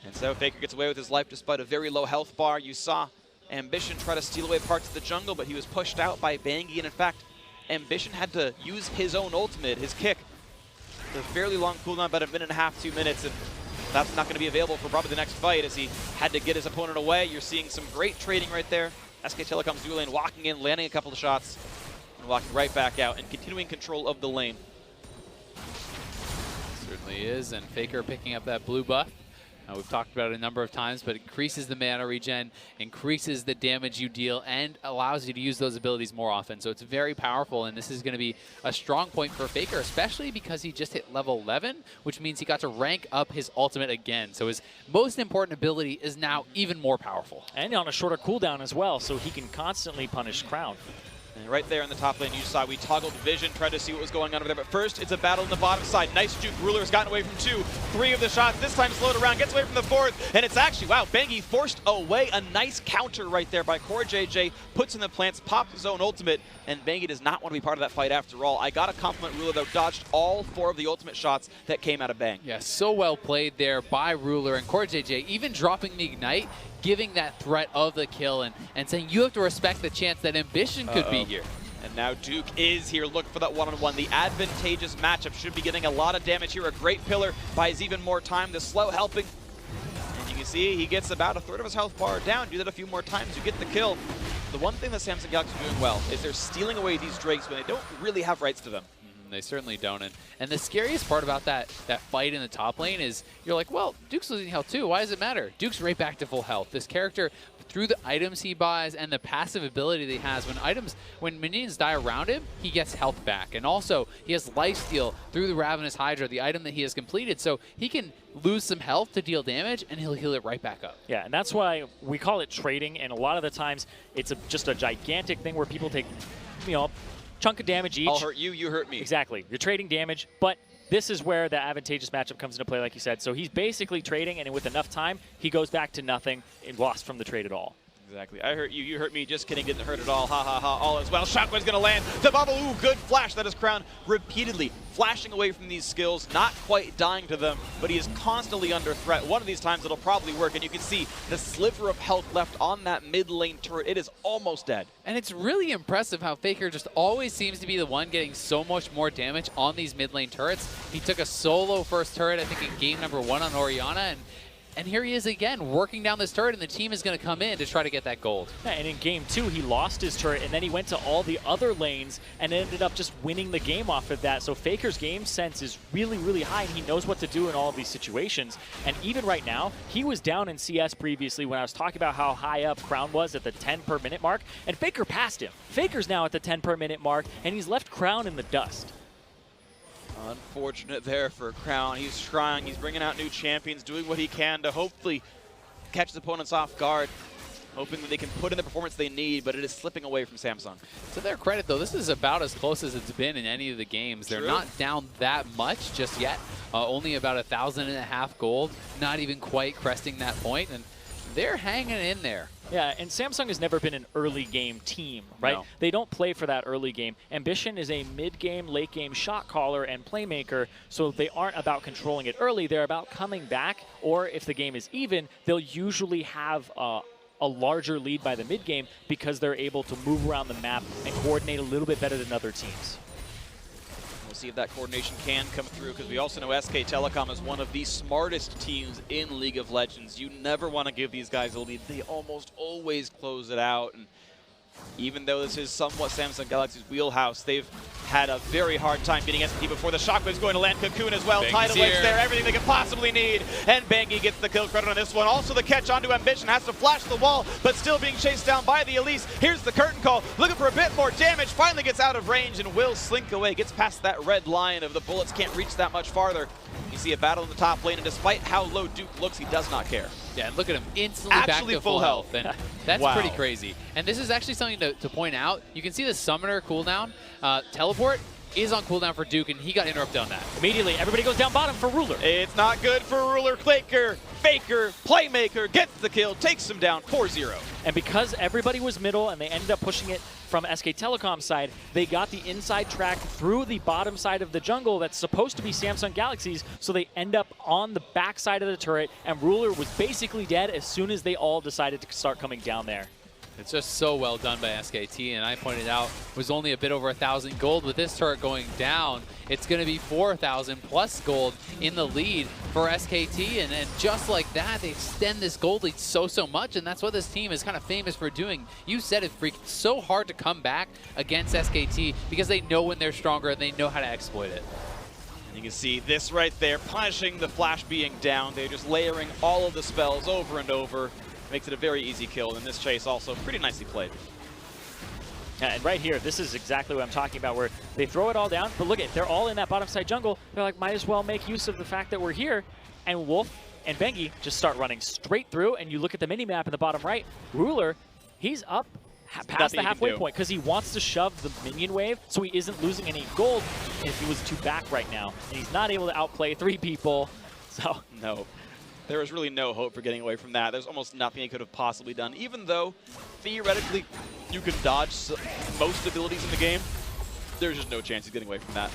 And so FLICKR gets away with his life despite a very low health bar. You saw Ambition try to steal away parts of the jungle, but he was pushed out by Bengi, and in fact, Ambition had to use his own ultimate, his kick. It's a fairly long cooldown, about 1.5 minutes, 2 minutes, and that's not going to be available for probably the next fight as he had to get his opponent away. You're seeing some great trading right there. SK Telecom's dual lane walking in, landing a couple of shots, and walking right back out, and continuing control of the lane. Certainly is, and FLICKR picking up that blue buff. We've talked about it a number of times, but it increases the mana regen, increases the damage you deal, and allows you to use those abilities more often. So it's very powerful, and this is going to be a strong point for FLICKR, especially because he just hit level 11, which means he got to rank up his ultimate again. So his most important ability is now even more powerful. And on a shorter cooldown as well, so he can constantly punish Crown. And right there in the top lane, you saw we toggled vision, tried to see what was going on over there. But first, it's a battle on the bottom side. Nice juke. Ruler has gotten away from 2, 3 of the shots. This time slowed around, gets away from the 4th. And it's actually, wow, Bengi forced away. A nice counter right there by CoreJJ. Puts in the plants, pops his own ultimate. And Bengi does not want to be part of that fight after all. I got to compliment Ruler, though. Dodged all 4 of the ultimate shots that came out of Bang. Yeah, so well played there by Ruler and CoreJJ. Even dropping the Ignite, giving that threat of the kill and saying you have to respect the chance that Ambition could be here. And now Duke is here looking for that one-on-one. The advantageous matchup should be getting a lot of damage here. A great pillar buys even more time. The slow helping. And you can see he gets about 1/3 of his health bar down. Do that a few more times, you get the kill. The one thing that Samsung Galaxy is doing well is they're stealing away these Drakes when they don't really have rights to them. They certainly don't. And the scariest part about that fight in the top lane is you're like, well, Duke's losing health too. Why does it matter? Duke's right back to full health. This character, through the items he buys and the passive ability that he has, when minions die around him, he gets health back. And also, he has lifesteal through the Ravenous Hydra, the item that he has completed. So he can lose some health to deal damage, and he'll heal it right back up. Yeah, and that's why we call it trading. And a lot of the times, it's just a gigantic thing where people take, chunk of damage each. I'll hurt you, you hurt me. Exactly. You're trading damage, but this is where the advantageous matchup comes into play, like you said. So he's basically trading, and with enough time, he goes back to nothing and lost from the trade at all. Exactly. I hurt you, you hurt me. Just kidding, didn't hurt at all. Ha ha ha, all is well. Shockwave's gonna land. The bubble, ooh, good flash. That is Crown repeatedly flashing away from these skills, not quite dying to them, but he is constantly under threat. One of these times it'll probably work, and you can see the sliver of health left on that mid lane turret. It is almost dead. And it's really impressive how FLICKR just always seems to be the one getting so much more damage on these mid lane turrets. He took a solo first turret, I think, in game number 1 on Orianna, and here he is again, working down this turret, and the team is going to come in to try to get that gold. Yeah, and in game 2, he lost his turret, and then he went to all the other lanes and ended up just winning the game off of that. So FLICKR's game sense is really, really high, and he knows what to do in all of these situations. And even right now, he was down in CS previously when I was talking about how high up Crown was at the 10 per minute mark, and FLICKR passed him. FLICKR's now at the 10 per minute mark, and he's left Crown in the dust. Unfortunate there for Crown. He's trying, he's bringing out new champions, doing what he can to hopefully catch his opponents off guard, hoping that they can put in the performance they need, but it is slipping away from Samsung. To their credit, though, this is about as close as it's been in any of the games. They're not down that much just yet. Only about 1,500 gold, not even quite cresting that point, and they're hanging in there. Yeah, and Samsung has never been an early game team, right? No. They don't play for that early game. Ambition is a mid-game, late-game shot caller and playmaker, so they aren't about controlling it early. They're about coming back, or if the game is even, they'll usually have a larger lead by the mid-game because they're able to move around the map and coordinate a little bit better than other teams. We'll see if that coordination can come through, because we also know SK Telecom is one of the smartest teams in League of Legends. You never want to give these guys a lead. They almost always close it out. And even though this is somewhat Samsung Galaxy's wheelhouse, they've had a very hard time beating SKT before. The Shockwave's going to land Cocoon as well. Tidal Wave's there, everything they could possibly need. And Bengi gets the kill credit on this one. Also the catch onto Ambition, has to flash the wall, but still being chased down by the Elise. Here's the curtain call, looking for a bit more damage. Finally gets out of range and will slink away. Gets past that red line of the bullets, can't reach that much farther. You You see a battle in the top lane, and despite how low Duke looks, he does not care. Yeah, and look at him, instantly Actually back to full health. And that's Wow. pretty crazy. And this is actually something to point out. You can see the summoner cooldown. Teleport is on cooldown for Duke, and he got interrupted on that. Immediately, everybody goes down bottom for Ruler. It's not good for Ruler. FLICKR, Faker, Playmaker gets the kill, takes him down 4-0. And because everybody was middle and they ended up pushing it from SK Telecom side, they got the inside track through the bottom side of the jungle that's supposed to be Samsung Galaxy's, so they end up on the back side of the turret, and Ruler was basically dead as soon as they all decided to start coming down there. It's just so well done by SKT, and I pointed out it was only a bit over 1,000 gold. With this turret going down, it's going to be 4,000 plus gold in the lead for SKT, and just like that, they extend this gold lead so much, and that's what this team is kind of famous for doing. You said it, Freak. It's so hard to come back against SKT because they know when they're stronger and they know how to exploit it. And you can see this right there, punishing the flash being down. They're just layering all of the spells over and over. Makes it a very easy kill, and this chase also pretty nicely played. Yeah, and right here, this is exactly what I'm talking about, where they throw it all down, but look at, they're all in that bottom side jungle. They're like, might as well make use of the fact that we're here, and Wolf and Bengi just start running straight through, and you look at the mini-map in the bottom right, Ruler, he's up past the halfway point because he wants to shove the minion wave so he isn't losing any gold if he was too back right now, and he's not able to outplay 3 people, so... No. There was really no hope for getting away from that. There's almost nothing he could have possibly done, even though theoretically you can dodge most abilities in the game. There's just no chance he's getting away from that.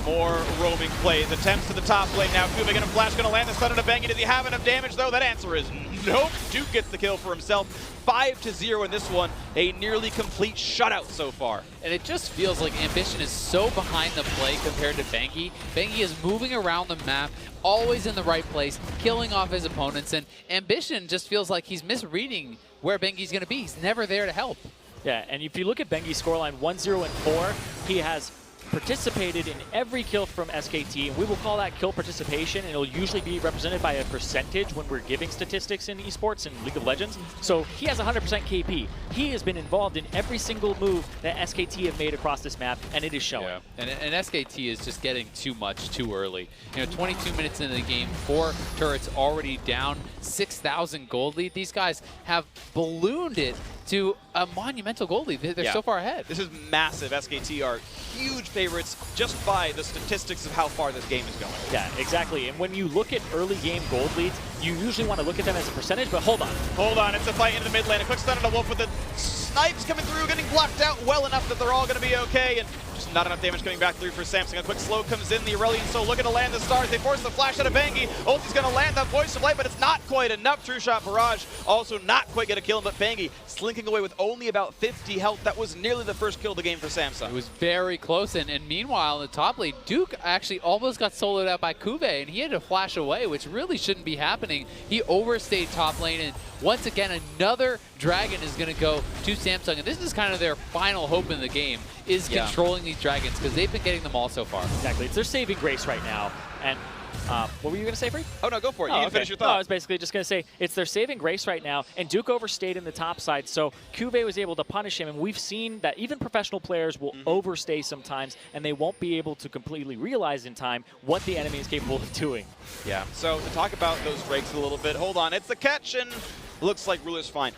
More roaming plays, attempts to the top lane now. Kuve gonna flash, gonna land the stun on a Bengi. Does he have enough damage though? That answer is nope. Duke gets the kill for himself. 5-0 in this one, a nearly complete shutout so far. And it just feels like Ambition is so behind the play compared to Bengi. Bengi is moving around the map, always in the right place, killing off his opponents, and Ambition just feels like he's misreading where Bengi's going to be. He's never there to help. Yeah, and if you look at Bengi's scoreline 1-0-4, he has participated in every kill from SKT, and we will call that kill participation, and it'll usually be represented by a percentage when we're giving statistics in esports and League of Legends. So he has 100% KP. He has been involved in every single move that SKT have made across this map, and it is showing. Yeah. And SKT is just getting too much too early. You know, 22 minutes into the game, 4 turrets already down, 6,000 gold lead. These guys have ballooned it to a monumental gold lead. They're so far ahead. This is massive. SKT are huge favorites just by the statistics of how far this game is going. Yeah, exactly. And when you look at early game gold leads, you usually want to look at them as a percentage, but hold on. Hold on, it's a fight into the mid lane. A quick stun on a Wolf with the snipes coming through, getting blocked out well enough that they're all going to be okay, and just not enough damage coming back through for Samsung. A quick slow comes in, the Aurelion so looking to land the stars. They force the flash out of Bengi. Ulti's going to land that Voice of Light, but it's not quite enough. True Shot Barrage also not quite going to kill him, but Bengi slinking away with only about 50 health. That was nearly the first kill of the game for Samsung. It was very close, and meanwhile in the top lane, Duke actually almost got soloed out by Kuve, and he had to flash away, which really shouldn't be happening. He overstayed top lane, and once again, another dragon is going to go to Samsung, and this is kind of their final hope in the game, is controlling these dragons, because they've been getting them all so far. Exactly. It's their saving grace right now, and what were you going to say, Free? Oh, no, go for it. You can finish your thought. No, I was basically just going to say it's their saving grace right now, and Duke overstayed in the top side, so Kuve was able to punish him, and we've seen that even professional players will overstay sometimes, and they won't be able to completely realize in time what the enemy is capable of doing. Yeah, so to talk about those Drakes a little bit, hold on, it's the catch, and looks like Ruler's fine.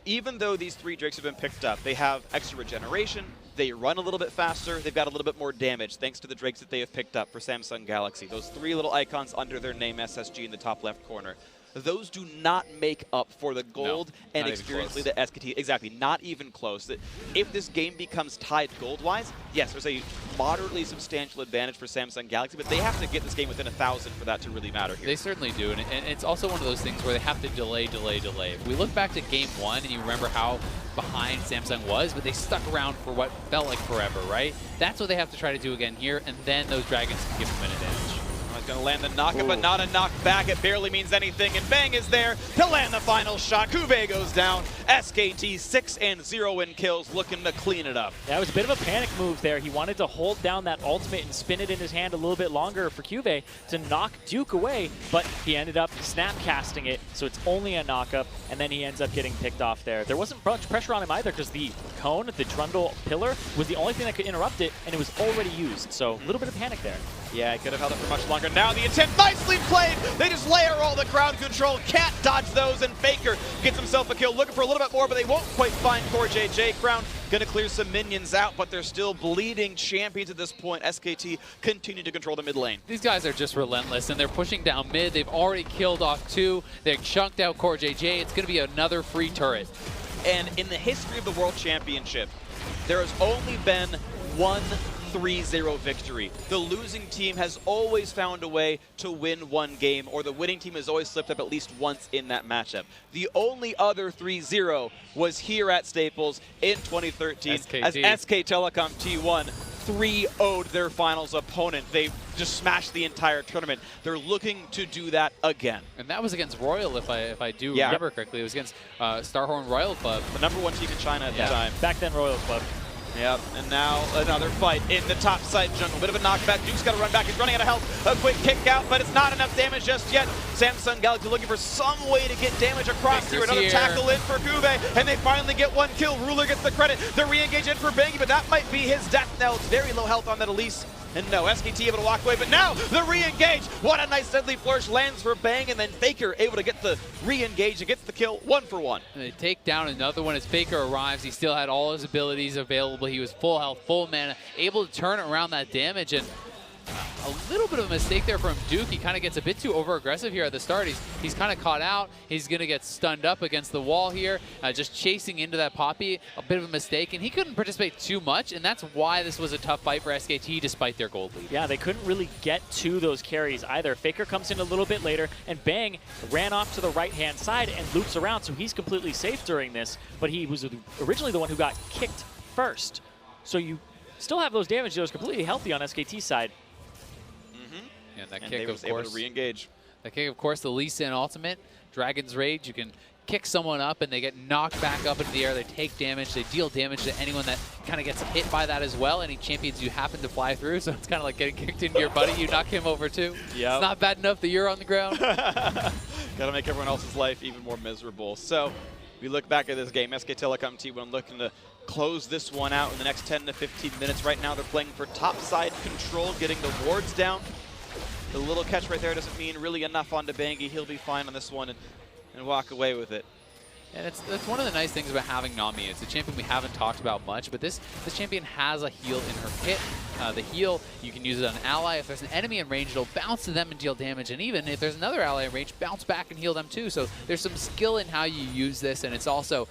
Even though these 3 Drakes have been picked up, they have extra regeneration, they run a little bit faster, they've got a little bit more damage thanks to the Drakes that they have picked up for Samsung Galaxy. Those 3 little icons under their name, SSG, in the top left corner. Those do not make up for the gold and experience that SKT. Exactly, not even close. That if this game becomes tied gold-wise, yes, there's a moderately substantial advantage for Samsung Galaxy, but they have to get this game within 1,000 for that to really matter here. They certainly do, and it's also one of those things where they have to delay. If we look back to game 1 and you remember how behind Samsung was, but they stuck around for what felt like forever, right? That's what they have to try to do again here, and then those dragons can give them an advantage. He's going to land the knockup, but not a knockback. It barely means anything, and Bang is there to land the final shot. Kuve goes down. SKT 6-0 in kills, looking to clean it up. That was a bit of a panic move there. He wanted to hold down that ultimate and spin it in his hand a little bit longer for Cuvée to knock Duke away, but he ended up snap casting it, so it's only a knockup, and then he ends up getting picked off there. There wasn't much pressure on him either because the cone, the Trundle pillar, was the only thing that could interrupt it, and it was already used, so a little bit of panic there. Yeah, he could have held it for much longer. Now the intent, nicely played. They just layer all the crowd control. Can't dodge those, and FLICKR gets himself a kill. Looking for a little bit more, but they won't quite find Core JJ. Crown gonna clear some minions out, but they're still bleeding champions at this point. SKT continue to control the mid lane. These guys are just relentless, and they're pushing down mid. They've already killed off 2. They've chunked out Core JJ. It's gonna be another free turret. And in the history of the World Championship, there has only been one 3-0 victory. The losing team has always found a way to win one game, or the winning team has always slipped up at least once in that matchup. The only other 3-0 was here at Staples in 2013 SKT. as SK Telecom T1 3-0'd their finals opponent. They just smashed the entire tournament. They're looking to do that again. And that was against Royal, if I do remember correctly. It was against Starhorn Royal Club. The #1 team in China at the time. Back then, Royal Club. Yep, and now another fight in the top side jungle. Bit of a knockback. Duke's got to run back. He's running out of health. A quick kick out, but it's not enough damage just yet. Samsung Galaxy looking for some way to get damage across here. Another tackle in for Cuvée, and they finally get one kill. Ruler gets the credit. The re-engage in for Bangy, but that might be his death knell. It's very low health on that Elise. And no, SKT able to walk away, but now the re-engage. What a nice deadly flourish lands for Bang, and then FLICKR able to get the re-engage and gets the kill 1-for-1. And they take down another one as FLICKR arrives. He still had all his abilities available. He was full health, full mana, able to turn around that damage. And a little bit of a mistake there from Duke. He kind of gets a bit too over-aggressive here at the start. He's kind of caught out. He's going to get stunned up against the wall here, just chasing into that Poppy. A bit of a mistake, and he couldn't participate too much, and that's why this was a tough fight for SKT despite their gold lead. Yeah, they couldn't really get to those carries either. FLICKR comes in a little bit later, and Bang ran off to the right-hand side and loops around, so he's completely safe during this, but he was originally the one who got kicked first. So you still have those damage dealers completely healthy on SKT's side. And that And kick, they was of able course. to re-engage. That kick, of course, the Lee Sin ultimate, Dragon's Rage. You can kick someone up, and they get knocked back up into the air. They take damage. They deal damage to anyone that kind of gets hit by that as well. Any champions you happen to fly through, so it's kind of like getting kicked into your buddy. You knock him over too. Yep. It's not bad enough that you're on the ground. Gotta make everyone else's life even more miserable. So we look back at this game. SK Telecom T1 looking to close this one out in the next 10 to 15 minutes. Right now they're playing for top side control, getting the wards down. The little catch right there doesn't mean really enough onto Bangy. He'll be fine on this one and walk away with it. And that's one of the nice things about having Nami. It's a champion we haven't talked about much, but this champion has a heal in her kit. The heal, you can use it on an ally. If there's an enemy in range, it'll bounce to them and deal damage. And even if there's another ally in range, bounce back and heal them too. So there's some skill in how you use this, and it's also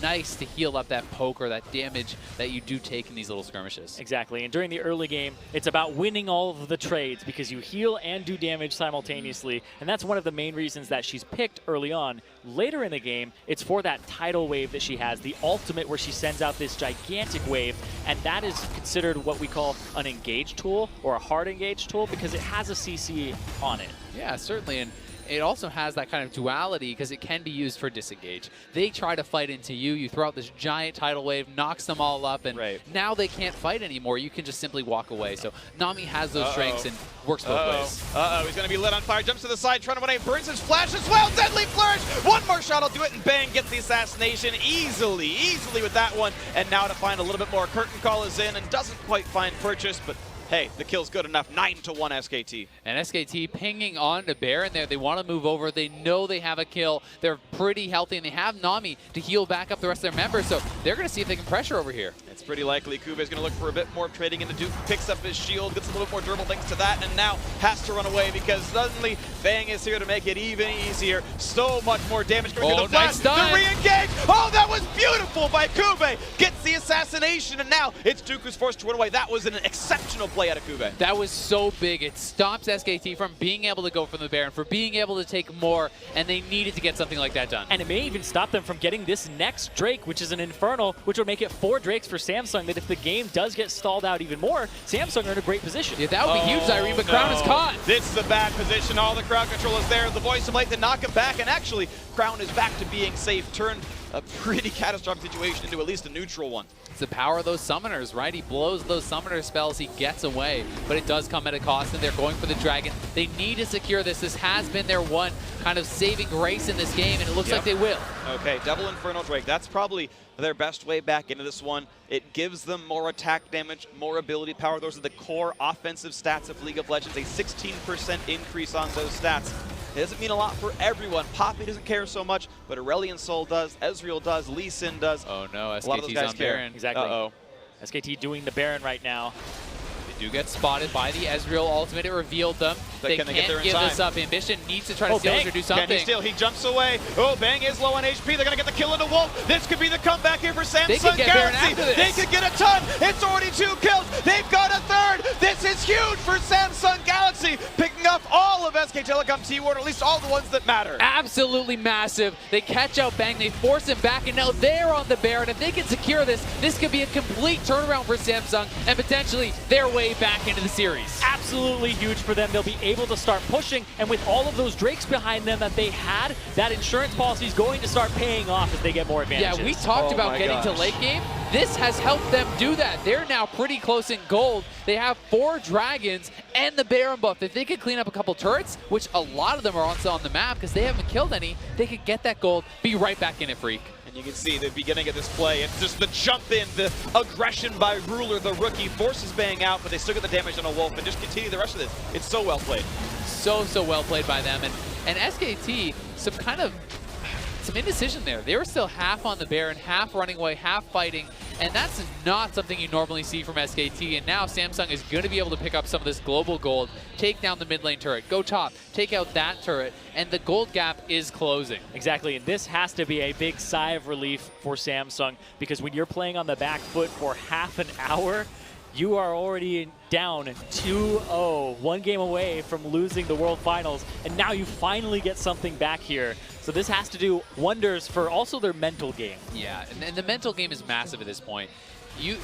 nice to heal up that poke or that damage that you do take in these little skirmishes. Exactly, and during the early game, it's about winning all of the trades because you heal and do damage simultaneously, and that's one of the main reasons that she's picked early on. Later in the game, it's for that tidal wave that she has, the ultimate where she sends out this gigantic wave, and that is considered what we call an engage tool or a hard engage tool because it has a CC on it. Yeah, certainly, and it also has that kind of duality because it can be used for disengage. They try to fight into you, you throw out this giant tidal wave, knocks them all up, and now they can't fight anymore. You can just simply walk away. So Nami has those strengths and works both ways. He's going to be lit on fire, jumps to the side, trying to run away, burns his flash as well, deadly flourish! One more shot will do it, and Bang gets the assassination easily with that one. And now to find a little bit more, Curtain Call is in and doesn't quite find Purchase, but hey, the kill's good enough. 9-1 SKT. And SKT pinging on to Baron there. They want to move over. They know they have a kill. They're pretty healthy, and they have Nami to heal back up the rest of their members, so they're going to see if they can pressure over here. It's pretty likely Cuve's going to look for a bit more trading into Duke. Picks up his shield, gets a little bit more durable thanks to that, and now has to run away because suddenly Bang is here to make it even easier. So much more damage going through the flash. The re-engage. Oh, that was beautiful by Cuve. Gets the assassination, and now it's Duke who's forced to run away. That was an exceptional play out of Cuve. That was so big. It stops SKT from being able to go from the Baron, for being able to take more, and they needed to get something like that done. And it may even stop them from getting this next Drake, which is an Infernal, which would make it 4 Drakes for Samsung, that if the game does get stalled out even more, Samsung are in a great position. Yeah, that would be huge, Irene, but Crown is caught. This is a bad position. All the crowd control is there. The voice of light to knock him back, and actually, Crown is back to being safe. Turned a pretty catastrophic situation into at least a neutral one. It's the power of those summoners, right? He blows those summoner spells, he gets away, but it does come at a cost, and they're going for the dragon. They need to secure this. This has been their one kind of saving grace in this game, and it looks like they will. Okay, Devil Inferno Drake, that's probably their best way back into this one. It gives them more attack damage, more ability power. Those are the core offensive stats of League of Legends, a 16% increase on those stats. It doesn't mean a lot for everyone. Poppy doesn't care so much, but Aurelion Sol does, Ezreal does, Lee Sin does. Oh no, a lot of those SKT's guys on care. Baron. Exactly. Uh-oh. SKT doing the Baron right now. They do get spotted by the Ezreal ultimate. It revealed them. But They can they can't get there in give time? this up. Ambition needs to try to steal Bang. or do Can something. he steal? He jumps away. Oh, Bang is low on HP. They're going to get the kill into Wolf. This could be the comeback here for They Samsung could get Baron Galaxy. after this. They could get a ton. It's already 2 kills. They've got a third. This is huge for Samsung Galaxy, picking up all of SK Telecom T-Ward, or at least all the ones that matter. Absolutely massive. They catch out Bang, they force him back, and now they're on the Baron. If they can secure this, this could be a complete turnaround for Samsung and potentially their way back into the series. Absolutely huge for them. They'll be able to start pushing, and with all of those Drakes behind them that they had, that insurance policy is going to start paying off as they get more advantages. Yeah, we talked Oh about my getting to gosh. late game. This has helped them do that. They're now pretty close in gold. They have 4 dragons and the Baron buff. If they could clean up a couple turrets, which a lot of them are also on the map because they haven't killed any, they could get that gold, be right back in it, Freak. And you can see the beginning of this play. It's just the jump in, the aggression by Ruler, the rookie, forces Bang out, but they still get the damage on a Wolf and just continue the rest of this. It's so well played. So well played by them. And SKT, some indecision there. They were still half on the Baron, half running away, half fighting, and that's not something you normally see from SKT. And now Samsung is going to be able to pick up some of this global gold, take down the mid lane turret, go top, take out that turret, and the gold gap is closing. Exactly, and this has to be a big sigh of relief for Samsung, because when you're playing on the back foot for half an hour, you are already down 2-0, 1 game away from losing the World Finals, and now you finally get something back here. So this has to do wonders for also their mental game. Yeah, and the mental game is massive at this point.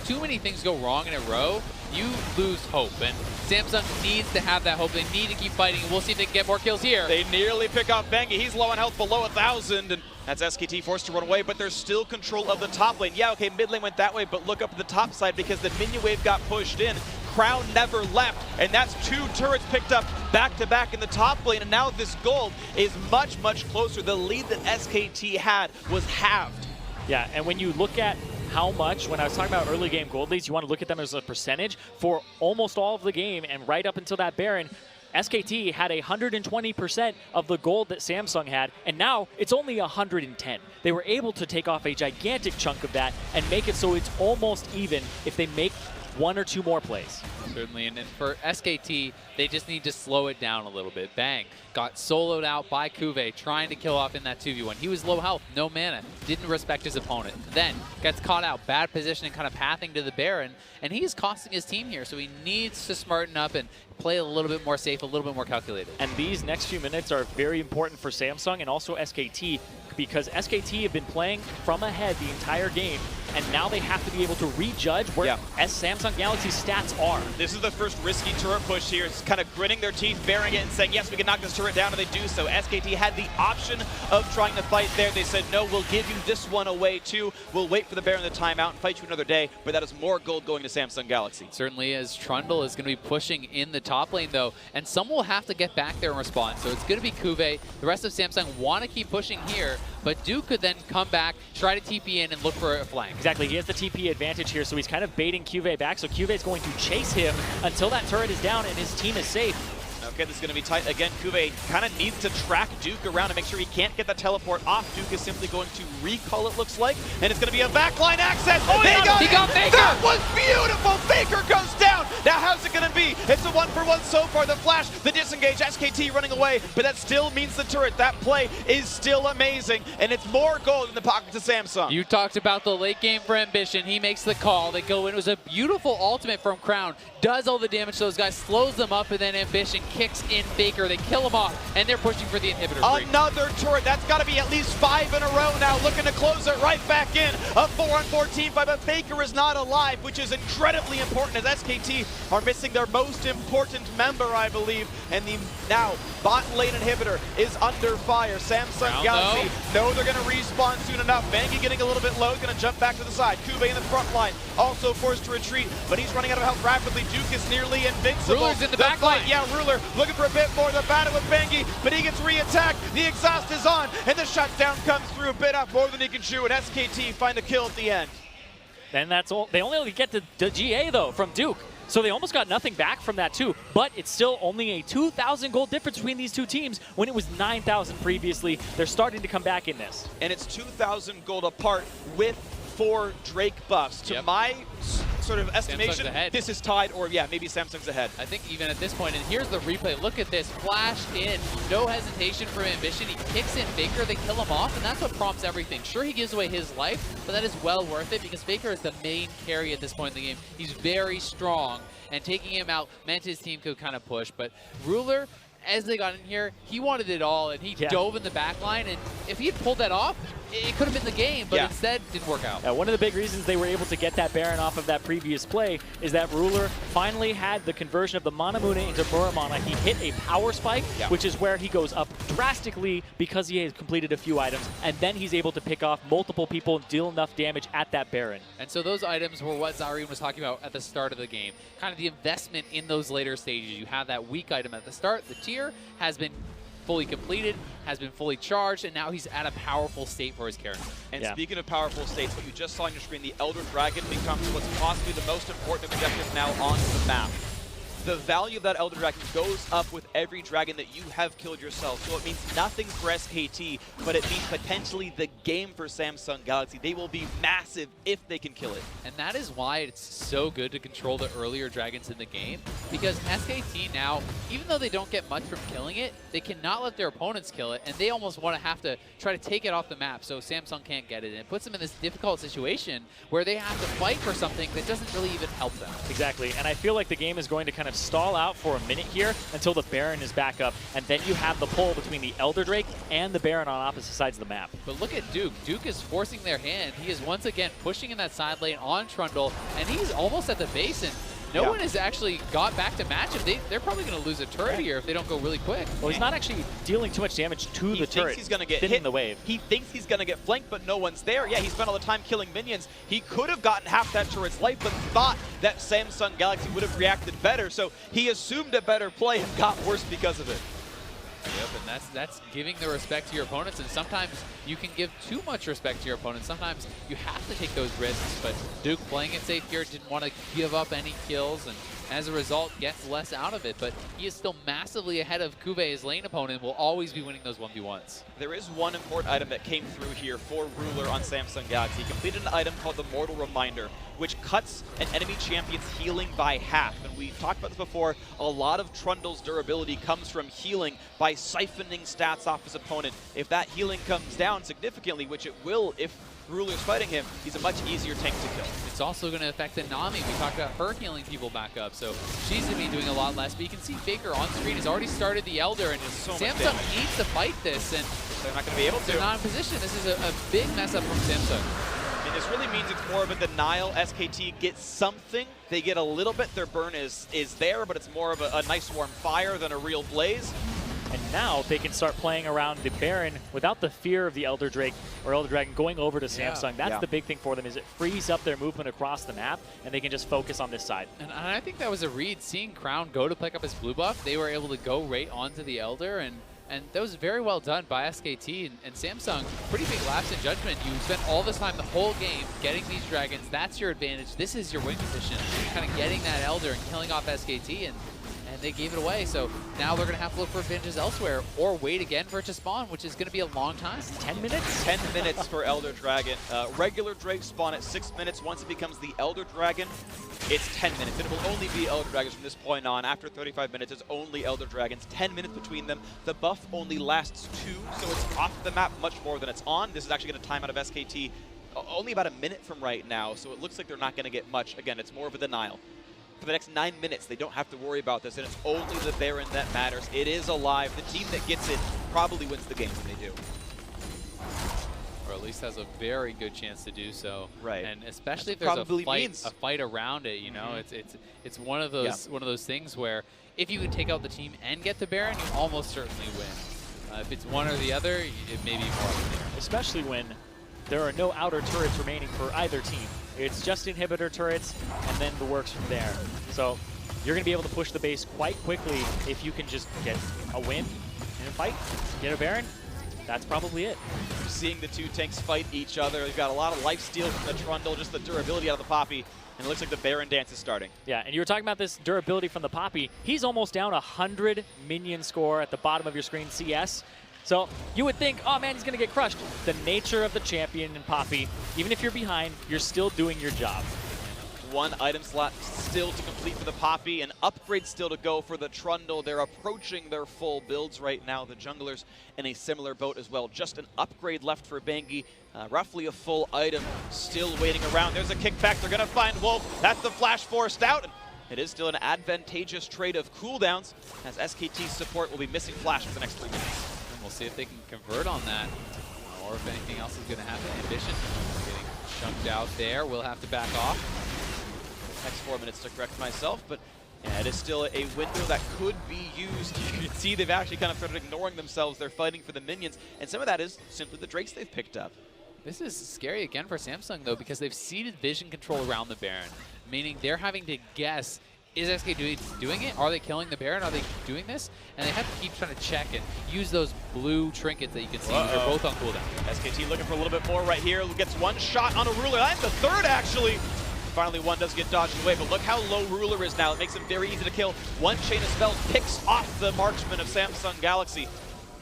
Too many things go wrong in a row, you lose hope, and Samsung needs to have that hope. They need to keep fighting, and we'll see if they can get more kills here. They nearly pick off Bengi. He's low on health, below 1,000, and that's SKT forced to run away, but there's still control of the top lane. Yeah, okay, mid lane went that way, but look up at the top side because the minion wave got pushed in. Crown never left, and that's 2 turrets picked up back-to-back in the top lane, and now this gold is much, much closer. The lead that SKT had was halved. Yeah, and when you look at how much, when I was talking about early game gold leads, you want to look at them as a percentage for almost all of the game, and right up until that Baron, SKT had 120% of the gold that Samsung had, and now it's only 110. They were able to take off a gigantic chunk of that and make it so it's almost even if they make 1 or 2 more plays. Certainly, and for SKT, they just need to slow it down a little bit. Bang got soloed out by Kuve, trying to kill off in that 2v1. He was low health, no mana, didn't respect his opponent. Then gets caught out, bad positioning, kind of pathing to the Baron, and he's costing his team here, so he needs to smarten up and play a little bit more safe, a little bit more calculated. And these next few minutes are very important for Samsung and also SKT, because SKT have been playing from ahead the entire game, and now they have to be able to rejudge where Samsung Galaxy's stats are. This is the first risky turret push here. It's kind of gritting their teeth, bearing it, and saying, yes, we can knock this turret down, and they do so. SKT had the option of trying to fight there. They said, no, we'll give you this one away too. We'll wait for the Baron the timeout and fight you another day, but that is more gold going to Samsung Galaxy. Certainly, as Trundle is going to be pushing in the top lane, though, and someone will have to get back there and respond. So it's going to be Kuve. The rest of Samsung want to keep pushing here, but Duke could then come back, try to TP in, and look for a flank. Exactly, he has the TP advantage here, so he's kind of baiting Kuve back, so Kuve is going to chase him until that turret is down and his team is safe. Okay, this is going to be tight. Again, Kuve kind of needs to track Duke around to make sure he can't get that teleport off. Duke is simply going to recall, it looks like, and it's going to be a backline access. Oh, he got Faker! That was beautiful! Faker goes down! Now how's it going to be? It's a 1-for-1 so far. The flash, the disengage, SKT running away, but that still means the turret. That play is still amazing, and it's more gold in the pockets of Samsung. You talked about the late game for Ambition. He makes the call. They go in. It was a beautiful ultimate from Crown. Does all the damage to those guys, slows them up, and then Ambition kicks in Faker. They kill him off, and they're pushing for the inhibitor. Another turret. That's got to be at least 5 in a row now, looking to close it right back in. A 4-on-4 team fight, but Faker is not alive, which is incredibly important as SKT SKT are missing their most important member, I believe, and the now bot lane inhibitor is under fire. Samsung Galaxy know they're going to respawn soon enough. Vangie getting a little bit low, going to jump back to the side. Kube in the front line, also forced to retreat, but he's running out of health rapidly. Duke is nearly invincible. Ruler's in the back line. Yeah, Ruler looking for a bit more. The battle with Vangie, but he gets re-attacked. The exhaust is on, and the shutdown comes through a bit up more than he can chew, and SKT find a kill at the end. And that's all. They only get the GA, though, from Duke. So they almost got nothing back from that, too. But it's still only a 2,000 gold difference between these two teams when it was 9,000 previously. They're starting to come back in this. And it's 2,000 gold apart with 4 Drake buffs. To my sort of estimation, this is tied, or yeah, maybe Samsung's ahead. I think even at this point, and here's the replay. Look at this, flash in, no hesitation from Ambition. He kicks in Faker, they kill him off, and that's what prompts everything. Sure, he gives away his life, but that is well worth it because Faker is the main carry at this point in the game. He's very strong, and taking him out meant his team could kind of push, but Ruler, as they got in here, he wanted it all, and he dove in the back line, and if he had pulled that off, it could have been the game, but instead didn't work out. One of the big reasons they were able to get that Baron off of that previous play is that Ruler finally had the conversion of the Manamune into Muramana. He hit a power spike, which is where he goes up drastically because he has completed a few items, and then he's able to pick off multiple people and deal enough damage at that Baron. And so those items were what Zareen was talking about at the start of the game. Kind of the investment in those later stages. You have that weak item at the start. The tier has been fully completed, has been fully charged, and now he's at a powerful state for his character. And speaking of powerful states, what you just saw on your screen, the Elder Dragon becomes what's possibly the most important objective now on the map. The value of that Elder Dragon goes up with every dragon that you have killed yourself. So it means nothing for SKT, but it means potentially the game for Samsung Galaxy. They will be massive if they can kill it. And that is why it's so good to control the earlier dragons in the game, because SKT now, even though they don't get much from killing it, they cannot let their opponents kill it, and they almost want to have to try to take it off the map so Samsung can't get it. And it puts them in this difficult situation where they have to fight for something that doesn't really even help them. Exactly, and I feel like the game is going to kind of stall out for a minute here until the Baron is back up, and then you have the pull between the Elder Drake and the Baron on opposite sides of the map. But look at Duke. Duke is forcing their hand. He is once again pushing in that side lane on Trundle, and he's almost at the base, and no one has actually got back to match him. They're probably going to lose a turret here if they don't go really quick. Well, he's not actually dealing too much damage to the turret. He's going to get hit in the wave. He thinks he's going to get flanked, but no one's there. Yeah, he spent all the time killing minions. He could have gotten half that turret's life, but thought that Samsung Galaxy would have reacted better. So he assumed a better play and got worse because of it. Yep, and that's giving the respect to your opponents, and sometimes you can give too much respect to your opponents. Sometimes you have to take those risks, but Duke playing it safe here didn't want to give up any kills, and as a result gets less out of it, but he is still massively ahead of Kube, his lane opponent, will always be winning those 1v1s. There is one important item that came through here for Ruler on Samsung Galaxy. He completed an item called the Mortal Reminder, which cuts an enemy champion's healing by half. And we've talked about this before, a lot of Trundle's durability comes from healing by siphoning stats off his opponent. If that healing comes down significantly, which it will if Ruler's fighting him, he's a much easier tank to kill. It's also going to affect the Nami. We talked about her healing people back up, so she's going to be doing a lot less. But you can see Faker on screen has already started the Elder, and Samsung needs to fight this, and they're not going to be able to. They're not in position. This is a big mess up from Samsung. And this really means it's more of a denial. SKT gets something. They get a little bit. Their burn is there, but it's more of a nice warm fire than a real blaze. And now they can start playing around the Baron without the fear of the Elder Drake or Elder Dragon going over to Samsung. That's the big thing for them, is it frees up their movement across the map, and they can just focus on this side. And I think that was a read. Seeing Crown go to pick up his blue buff, they were able to go right onto the Elder, and that was very well done by SKT and Samsung. Pretty big lapse in judgment. You spent all this time, the whole game, getting these dragons. That's your advantage. This is your win position. Kind of getting that Elder and killing off SKT, and they gave it away. So now they're going to have to look for advantages elsewhere or wait again for it to spawn, which is going to be a long time. 10 minutes? 10 minutes for Elder Dragon. Regular Drake spawn at 6 minutes. Once it becomes the Elder Dragon, it's 10 minutes. It will only be Elder Dragons from this point on. After 35 minutes, it's only Elder Dragons. 10 minutes between them. The buff only lasts 2, so it's off the map much more than it's on. This is actually going to time out of SKT only about a minute from right now, so it looks like they're not going to get much. Again, it's more of a denial. For the next 9 minutes, they don't have to worry about this, and it's only the Baron that matters. It is alive. The team that gets it probably wins the game when they do. or at least has a very good chance to do so. Right. And especially if That's there's what a fight around it, you know, it's one of those things where if you can take out the team and get the Baron, you almost certainly win. If it's one or the other, it may be more up in the air. Especially when there are no outer turrets remaining for either team. It's just inhibitor turrets and then the works from there. So you're going to be able to push the base quite quickly if you can just get a win in a fight, get a Baron. That's probably it. Seeing the two tanks fight each other. They've got a lot of lifesteal from the Trundle, just the durability out of the Poppy. And it looks like the Baron dance is starting. Yeah, and you were talking about this durability from the Poppy. He's almost down 100 minion score at the bottom of your screen, CS. So you would think, oh man, he's going to get crushed. The nature of the champion in Poppy, even if you're behind, you're still doing your job. One item slot still to complete for the Poppy, an upgrade still to go for the Trundle. They're approaching their full builds right now. The junglers in a similar boat as well. Just an upgrade left for Bengi. Roughly a full item still waiting around. There's a kickback. They're going to find Wolf. That's the flash forced out. It is still an advantageous trade of cooldowns, as SKT's support will be missing flash for the next 3 minutes. And we'll see if they can convert on that, or if anything else is going to happen. Ambition getting chunked out there. We'll have to back off. Next 4 minutes to correct myself, but yeah, it is still a window that could be used. You can see they've actually kind of started ignoring themselves. They're fighting for the minions, and some of that is simply the Drakes they've picked up. This is scary again for Samsung, though, because they've seeded vision control around the Baron, meaning they're having to guess, is SK doing it? Are they killing the Baron? Are they doing this? And they have to keep trying to check and use those blue trinkets that you can see. They're both on cooldown. SKT looking for a little bit more right here. Gets one shot on a Ruler, and the third, actually. Finally, one does get dodged away, but look how low Ruler is now. It makes him very easy to kill. One chain of spells picks off the marksman of Samsung Galaxy,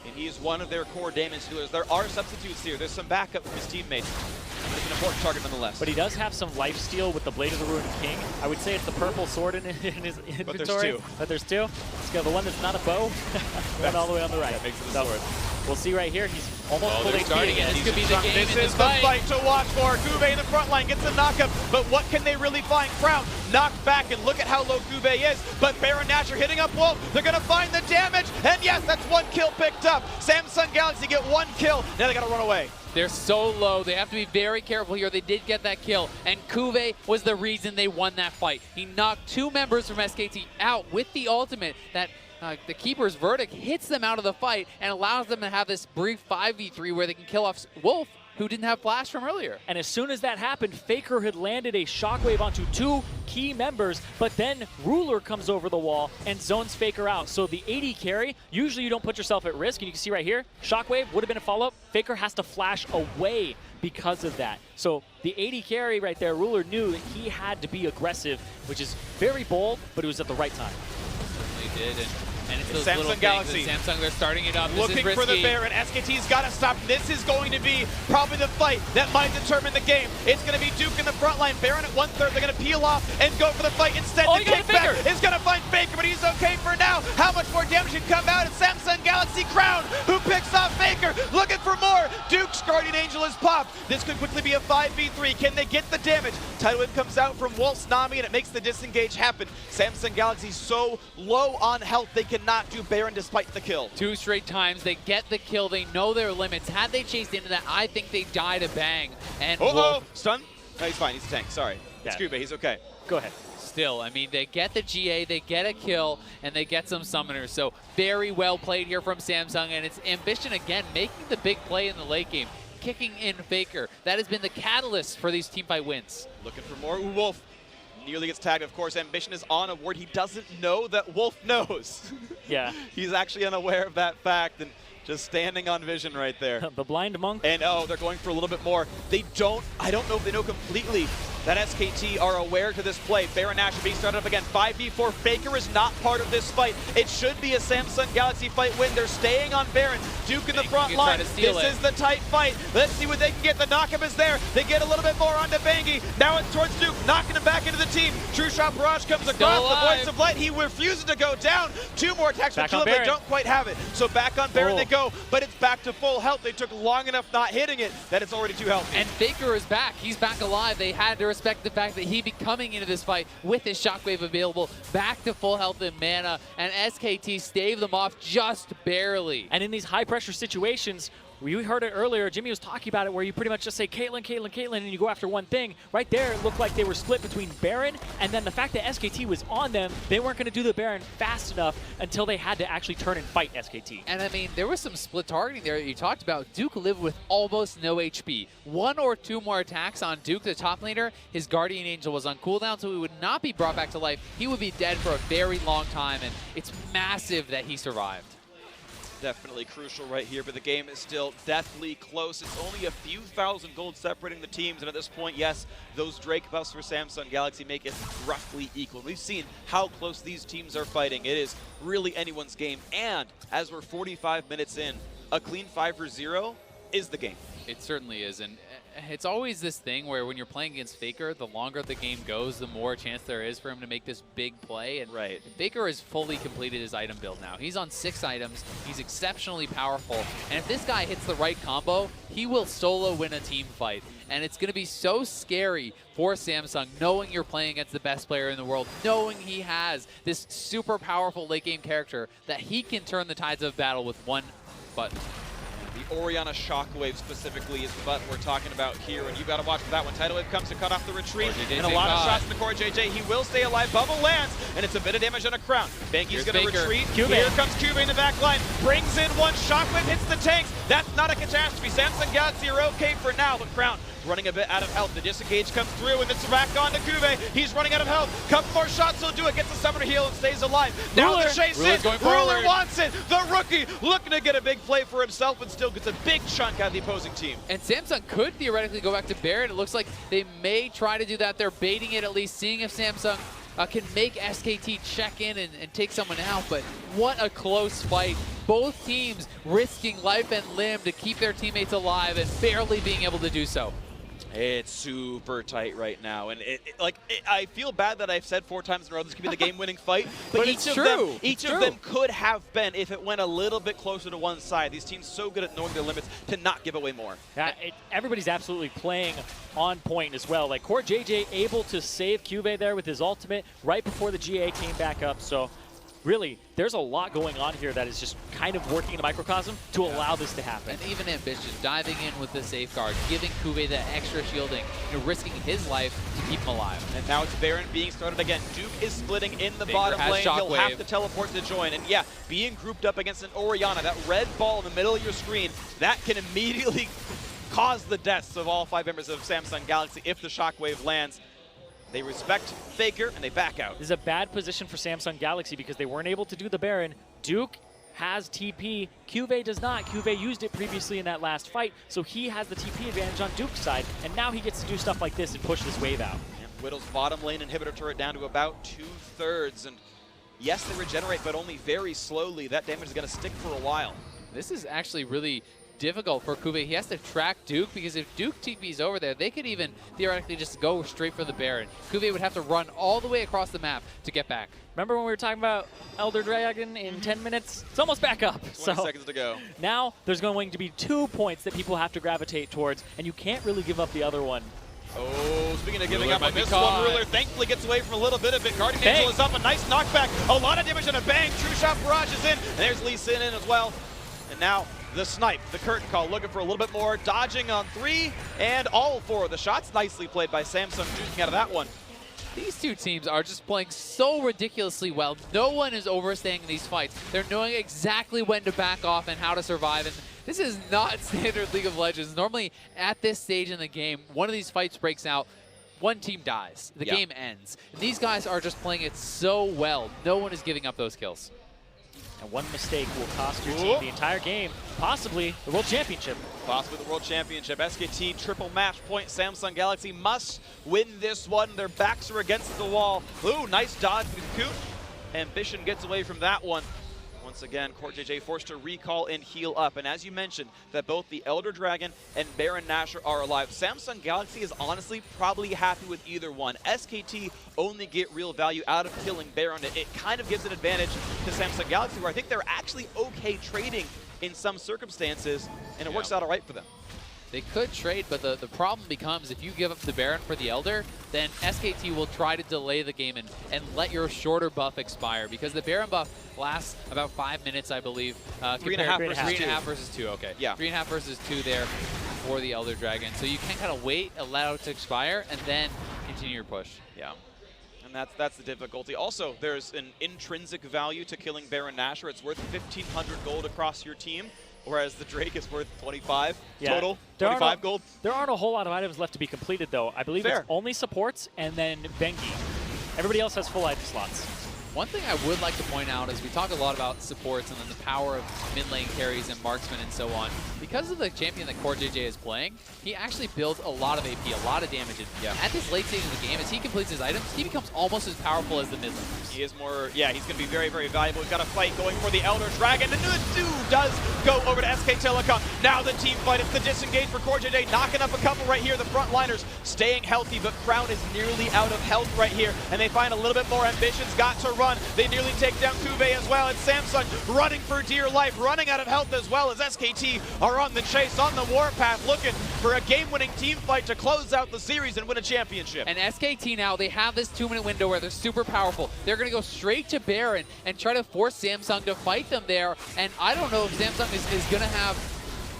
and he is one of their core damage dealers. There are substitutes here. There's some backup from his teammates, but it's an important target nonetheless. But he does have some lifesteal with the Blade of the Ruined King. I would say it's the purple sword in his inventory. But there's two. Let's go the one that's not a bow, one all the way on the right. That makes it a sword. We'll see right here. He's almost full HP. This could be the game This in is this the fight. fight to watch for. Kube in the front line gets a knockup, but what can they really find? Crown knocked back, and look at how low Kube is. But Baron Nashor hitting up Wolf. They're going to find the damage, and yes, that's one kill picked up. Samsung Galaxy get one kill. Now they got to run away. They're so low. They have to be very careful here. They did get that kill, and Kuve was the reason they won that fight. He knocked 2 members from SKT out with the ultimate that the Keeper's Verdict hits them out of the fight and allows them to have this brief 5v3 where they can kill off Wolf, who didn't have flash from earlier. And as soon as that happened, FLICKR had landed a shockwave onto 2 key members, but then Ruler comes over the wall and zones FLICKR out. So the AD carry, usually you don't put yourself at risk, and you can see right here, shockwave would have been a follow-up. FLICKR has to flash away because of that. So the AD carry right there, Ruler knew that he had to be aggressive, which is very bold, but it was at the right time. Certainly did. And it's those Samsung little Galaxy. things. Samsung, they're starting it up. Looking for the Baron. SKT's got to stop. This is going to be probably the fight that might determine the game. It's going to be Duke in the front line. Baron at 1/3. They're going to peel off and go for the fight. Instead, the kickback is going to find FLICKR, but he's okay for now. How much more damage can come out? It's Samsung Galaxy Crown who picks off FLICKR. Looking for more. Duke's Guardian Angel is popped. This could quickly be a 5v3. Can they get the damage? Tidal Wave comes out from Wolf's Nami, and it makes the disengage happen. Samsung Galaxy so low on health, they cannot do Baron despite the kill. 2 straight times, they get the kill, they know their limits. Had they chased into that, I think they die to bang. And Wolf, stun? No, he's fine, he's a tank, sorry. It's Kube, he's okay. Go ahead. still, I mean, they get the GA, they get a kill, and they get some summoners. So very well played here from Samsung, and it's Ambition again, making the big play in the late game, kicking in FLICKR. That has been the catalyst for these teamfight wins. Looking for more. Ooh, Wolf nearly gets tagged. Of course, Ambition is on a ward. He doesn't know that Wolf knows. Yeah. He's actually unaware of that fact and just standing on vision right there. The blind monk. And oh, they're going for a little bit more. I don't know if they know completely that SKT are aware to this play. Baron Nashor being started up again. 5v4. FLICKR is not part of this fight. It should be a Samsung Galaxy fight win. They're staying on Baron. Duke in the front line. This is the tight fight. Let's see what they can get. The knockup is there. They get a little bit more onto Bangi. Now it's towards Duke, knocking him back into the team. True Shot Barrage comes across. The Voice of Light. He refuses to go down. 2 more attacks will kill him. They don't quite have it. So back on Baron they go, but it's back to full health. They took long enough not hitting it that it's already too healthy. And FLICKR is back. He's back alive. They had to respect the fact that he'd be coming into this fight with his Shockwave available, back to full health and mana, and SKT staved them off just barely. And in these high pressure pressure situations, we heard it earlier, Jimmy was talking about it, where you pretty much just say Caitlyn, Caitlyn, Caitlyn, and you go after one thing. Right there, it looked like they were split between Baron, and then the fact that SKT was on them, they weren't going to do the Baron fast enough until they had to actually turn and fight SKT. And I mean, there was some split targeting there that you talked about. Duke lived with almost no HP. 1 or 2 more attacks on Duke, the top laner. His Guardian Angel was on cooldown, so he would not be brought back to life. He would be dead for a very long time, and it's massive that he survived. Definitely crucial right here, but the game is still deathly close. It's only a few thousand gold separating the teams, and at this point, yes, those Drake buffs for Samsung Galaxy make it roughly equal. We've seen how close these teams are fighting. It is really anyone's game, and as we're 45 minutes in, a clean 5-0 is the game. It certainly is, and it's always this thing where when you're playing against FLICKR, the longer the game goes, the more chance there is for him to make this big play. And right. FLICKR has fully completed his item build now. He's on 6 items. He's exceptionally powerful. And if this guy hits the right combo, he will solo win a team fight. And it's going to be so scary for Samsung, knowing you're playing against the best player in the world, knowing he has this super powerful late game character that he can turn the tides of battle with one button. The Orianna Shockwave specifically is the button we're talking about here, and you got to watch for that one. Tidal Wave comes to cut off the retreat, and a lot of shots in the core JJ. He will stay alive. Bubble lands, and it's a bit of damage on a crown. Banky's going to retreat. Here comes Cube in the back line. Brings in one. Shockwave hits the tanks. That's not a catastrophe. Samsung Galaxy are okay for now, but Crown running a bit out of health. The disengage comes through, and it's back on to Cube. He's running out of health. Couple more shots will do it. Gets the summoner heal and stays alive. Now the chase in. Ruler wants it. The rookie looking to get a big play for himself, and still gets a big chunk out of the opposing team. And Samsung could theoretically go back to Baron. It looks like they may try to do that. They're baiting it, at least seeing if Samsung can make SKT check in and take someone out. But what a close fight. Both teams risking life and limb to keep their teammates alive and barely being able to do so. It's super tight right now, and I feel bad that I've said 4 times in a row this could be the game-winning fight, but each of them could have been if it went a little bit closer to one side. These teams so good at knowing their limits to not give away more. Yeah, everybody's absolutely playing on point as well. Like Core JJ able to save Cube there with his ultimate right before the GA came back up. So really, there's a lot going on here that is just kind of working in a microcosm to allow this to happen. And even Ambitious diving in with the safeguard, giving Cube that extra shielding, risking his life to keep him alive. And now it's Baron being started again. Duke is splitting in the bottom lane. He'll have to teleport to join. And yeah, being grouped up against an Orianna, that red ball in the middle of your screen, that can immediately cause the deaths of all 5 members of Samsung Galaxy if the Shockwave lands. They respect FLICKR, and they back out. This is a bad position for Samsung Galaxy because they weren't able to do the Baron. Duke has TP. Cube does not. Cube used it previously in that last fight, so he has the TP advantage on Duke's side, and now he gets to do stuff like this and push this wave out. And Whittle's bottom lane inhibitor turret down to about 2/3, and yes, they regenerate, but only very slowly. That damage is going to stick for a while. This is actually really difficult for Cube. He has to track Duke, because if Duke TP's over there, they could even theoretically just go straight for the Baron. Cube would have to run all the way across the map to get back. Remember when we were talking about Elder Dragon in 10 minutes? It's almost back up. 20 seconds to go. Now there's going to be 2 points that people have to gravitate towards, and you can't really give up the other one. Oh, speaking of giving up on this one, Ruler thankfully gets away from a little bit of it. Guardian Angel is up, a nice knockback. A lot of damage and a bang. True Shot Barrage is in, and there's Lee Sin in as well. And now the snipe, the curtain call, looking for a little bit more. Dodging on 3, and all 4 of the shots. Nicely played by Samsung, juicing out of that one. These two teams are just playing so ridiculously well. No one is overstaying in these fights. They're knowing exactly when to back off and how to survive. And this is not standard League of Legends. Normally, at this stage in the game, one of these fights breaks out, one team dies. The game ends. And these guys are just playing it so well. No one is giving up those kills. And one mistake will cost your team the entire game, possibly the World Championship. Possibly the World Championship. SKT triple match point. Samsung Galaxy must win this one. Their backs are against the wall. Ooh, nice dodge with Coot. Ambition gets away from that one. Once again, Court JJ forced to recall and heal up. And as you mentioned, that both the Elder Dragon and Baron Nashor are alive. Samsung Galaxy is honestly probably happy with either one. SKT only get real value out of killing Baron. It kind of gives an advantage to Samsung Galaxy, where I think they're actually okay trading in some circumstances, and it works out all right for them. They could trade, but the problem becomes if you give up the Baron for the Elder, then SKT will try to delay the game and let your shorter buff expire, because the Baron buff lasts about 5 minutes, I believe. 3.5 versus 2, okay. Yeah. 3.5 versus 2 there for the Elder Dragon. So you can kind of wait, allow it to expire, and then continue your push. Yeah. And that's the difficulty. Also, there's an intrinsic value to killing Baron Nashor. It's worth 1,500 gold across your team, whereas the Drake is worth 25 total. 25 gold. There aren't a whole lot of items left to be completed, though. I believe it's only supports and then Bengi. Everybody else has full item slots. One thing I would like to point out is we talk a lot about supports and then the power of mid lane carries and marksmen and so on. Because of the champion that CoreJJ is playing, he actually builds a lot of AP, a lot of damage. And at this late stage of the game, as he completes his items, he becomes almost as powerful as the mid laners. He is more, yeah, he's going to be very, very valuable. We've got a fight going for the Elder Dragon. And the dude does go over to SK Telecom. Now the team fight. It's the disengage for CoreJJ, knocking up a couple right here. The front liners staying healthy, but Crown is nearly out of health right here. And they find a little bit more ambitions. Got to run. They nearly take down Kuve as well. It's Samsung running for dear life, running out of health as well as SKT are on the chase, on the warpath, looking for a game-winning team fight to close out the series and win a championship. And SKT now, they have this 2-minute window where they're super powerful. They're going to go straight to Baron and try to force Samsung to fight them there. And I don't know if Samsung is going to have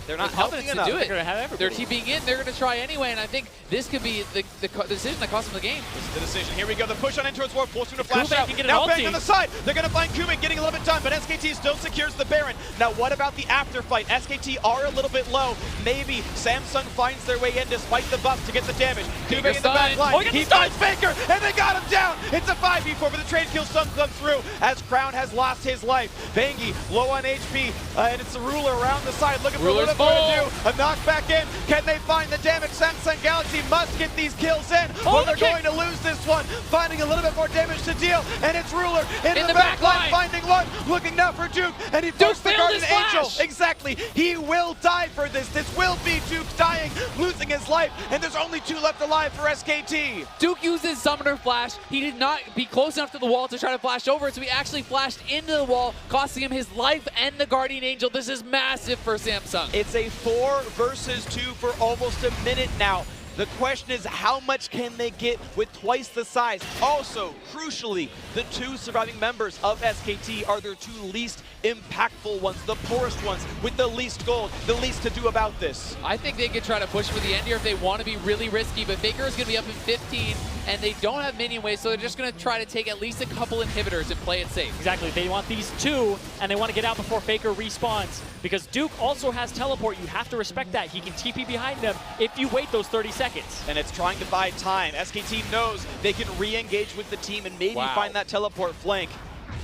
They're not helping to enough. do it. They're going to have everybody. They're TPing in. They're going to try anyway. And I think this could be the decision that costs them the game. This is the decision. Here we go. The push on in towards War, forcing him to flash Kuve out. can get an Now ulti. Bang on the side. They're going to find Kuve getting a little bit done, but SKT still secures the Baron. Now what about the after fight? SKT are a little bit low. Maybe Samsung finds their way in despite the buff to get the damage. Kuve in the back line. He finds Faker, and they got him down. It's a 5v4, but the trade kill some comes through as Crown has lost his life. Bangi low on HP, and it's the Ruler around the side looking for a little bit more to do. A knockback in. Can they find the damage? Samsung Galaxy must get these kills in, or they're going to lose this one. Finding a little bit more damage to deal, and it's Ruler in the back line, finding one, looking now for Duke, and he forced the Guardian Angel. Exactly. He will die for this. This will be Duke dying, losing his life, and there's only 2 left alive for SKT. Duke uses Summoner Flash. He did not be close enough to the wall to try to flash over it, so he actually flashed into the wall, costing him his life and the Guardian Angel. This is massive for Samsung. It's a 4 versus 2 for almost a minute now. The question is, how much can they get with twice the size? Also, crucially, the 2 surviving members of SKT are their 2 least impactful ones, the poorest ones, with the least gold, the least to do about this. I think they could try to push for the end here if they want to be really risky, but FLICKR is going to be up in 15, and they don't have minion waves, so they're just going to try to take at least a couple inhibitors and play it safe. Exactly. They want these 2, and they want to get out before FLICKR respawns. Because Duke also has teleport. You have to respect that. He can TP behind them if you wait those 30 seconds. And it's trying to buy time. SKT knows they can re-engage with the team and maybe find that teleport flank.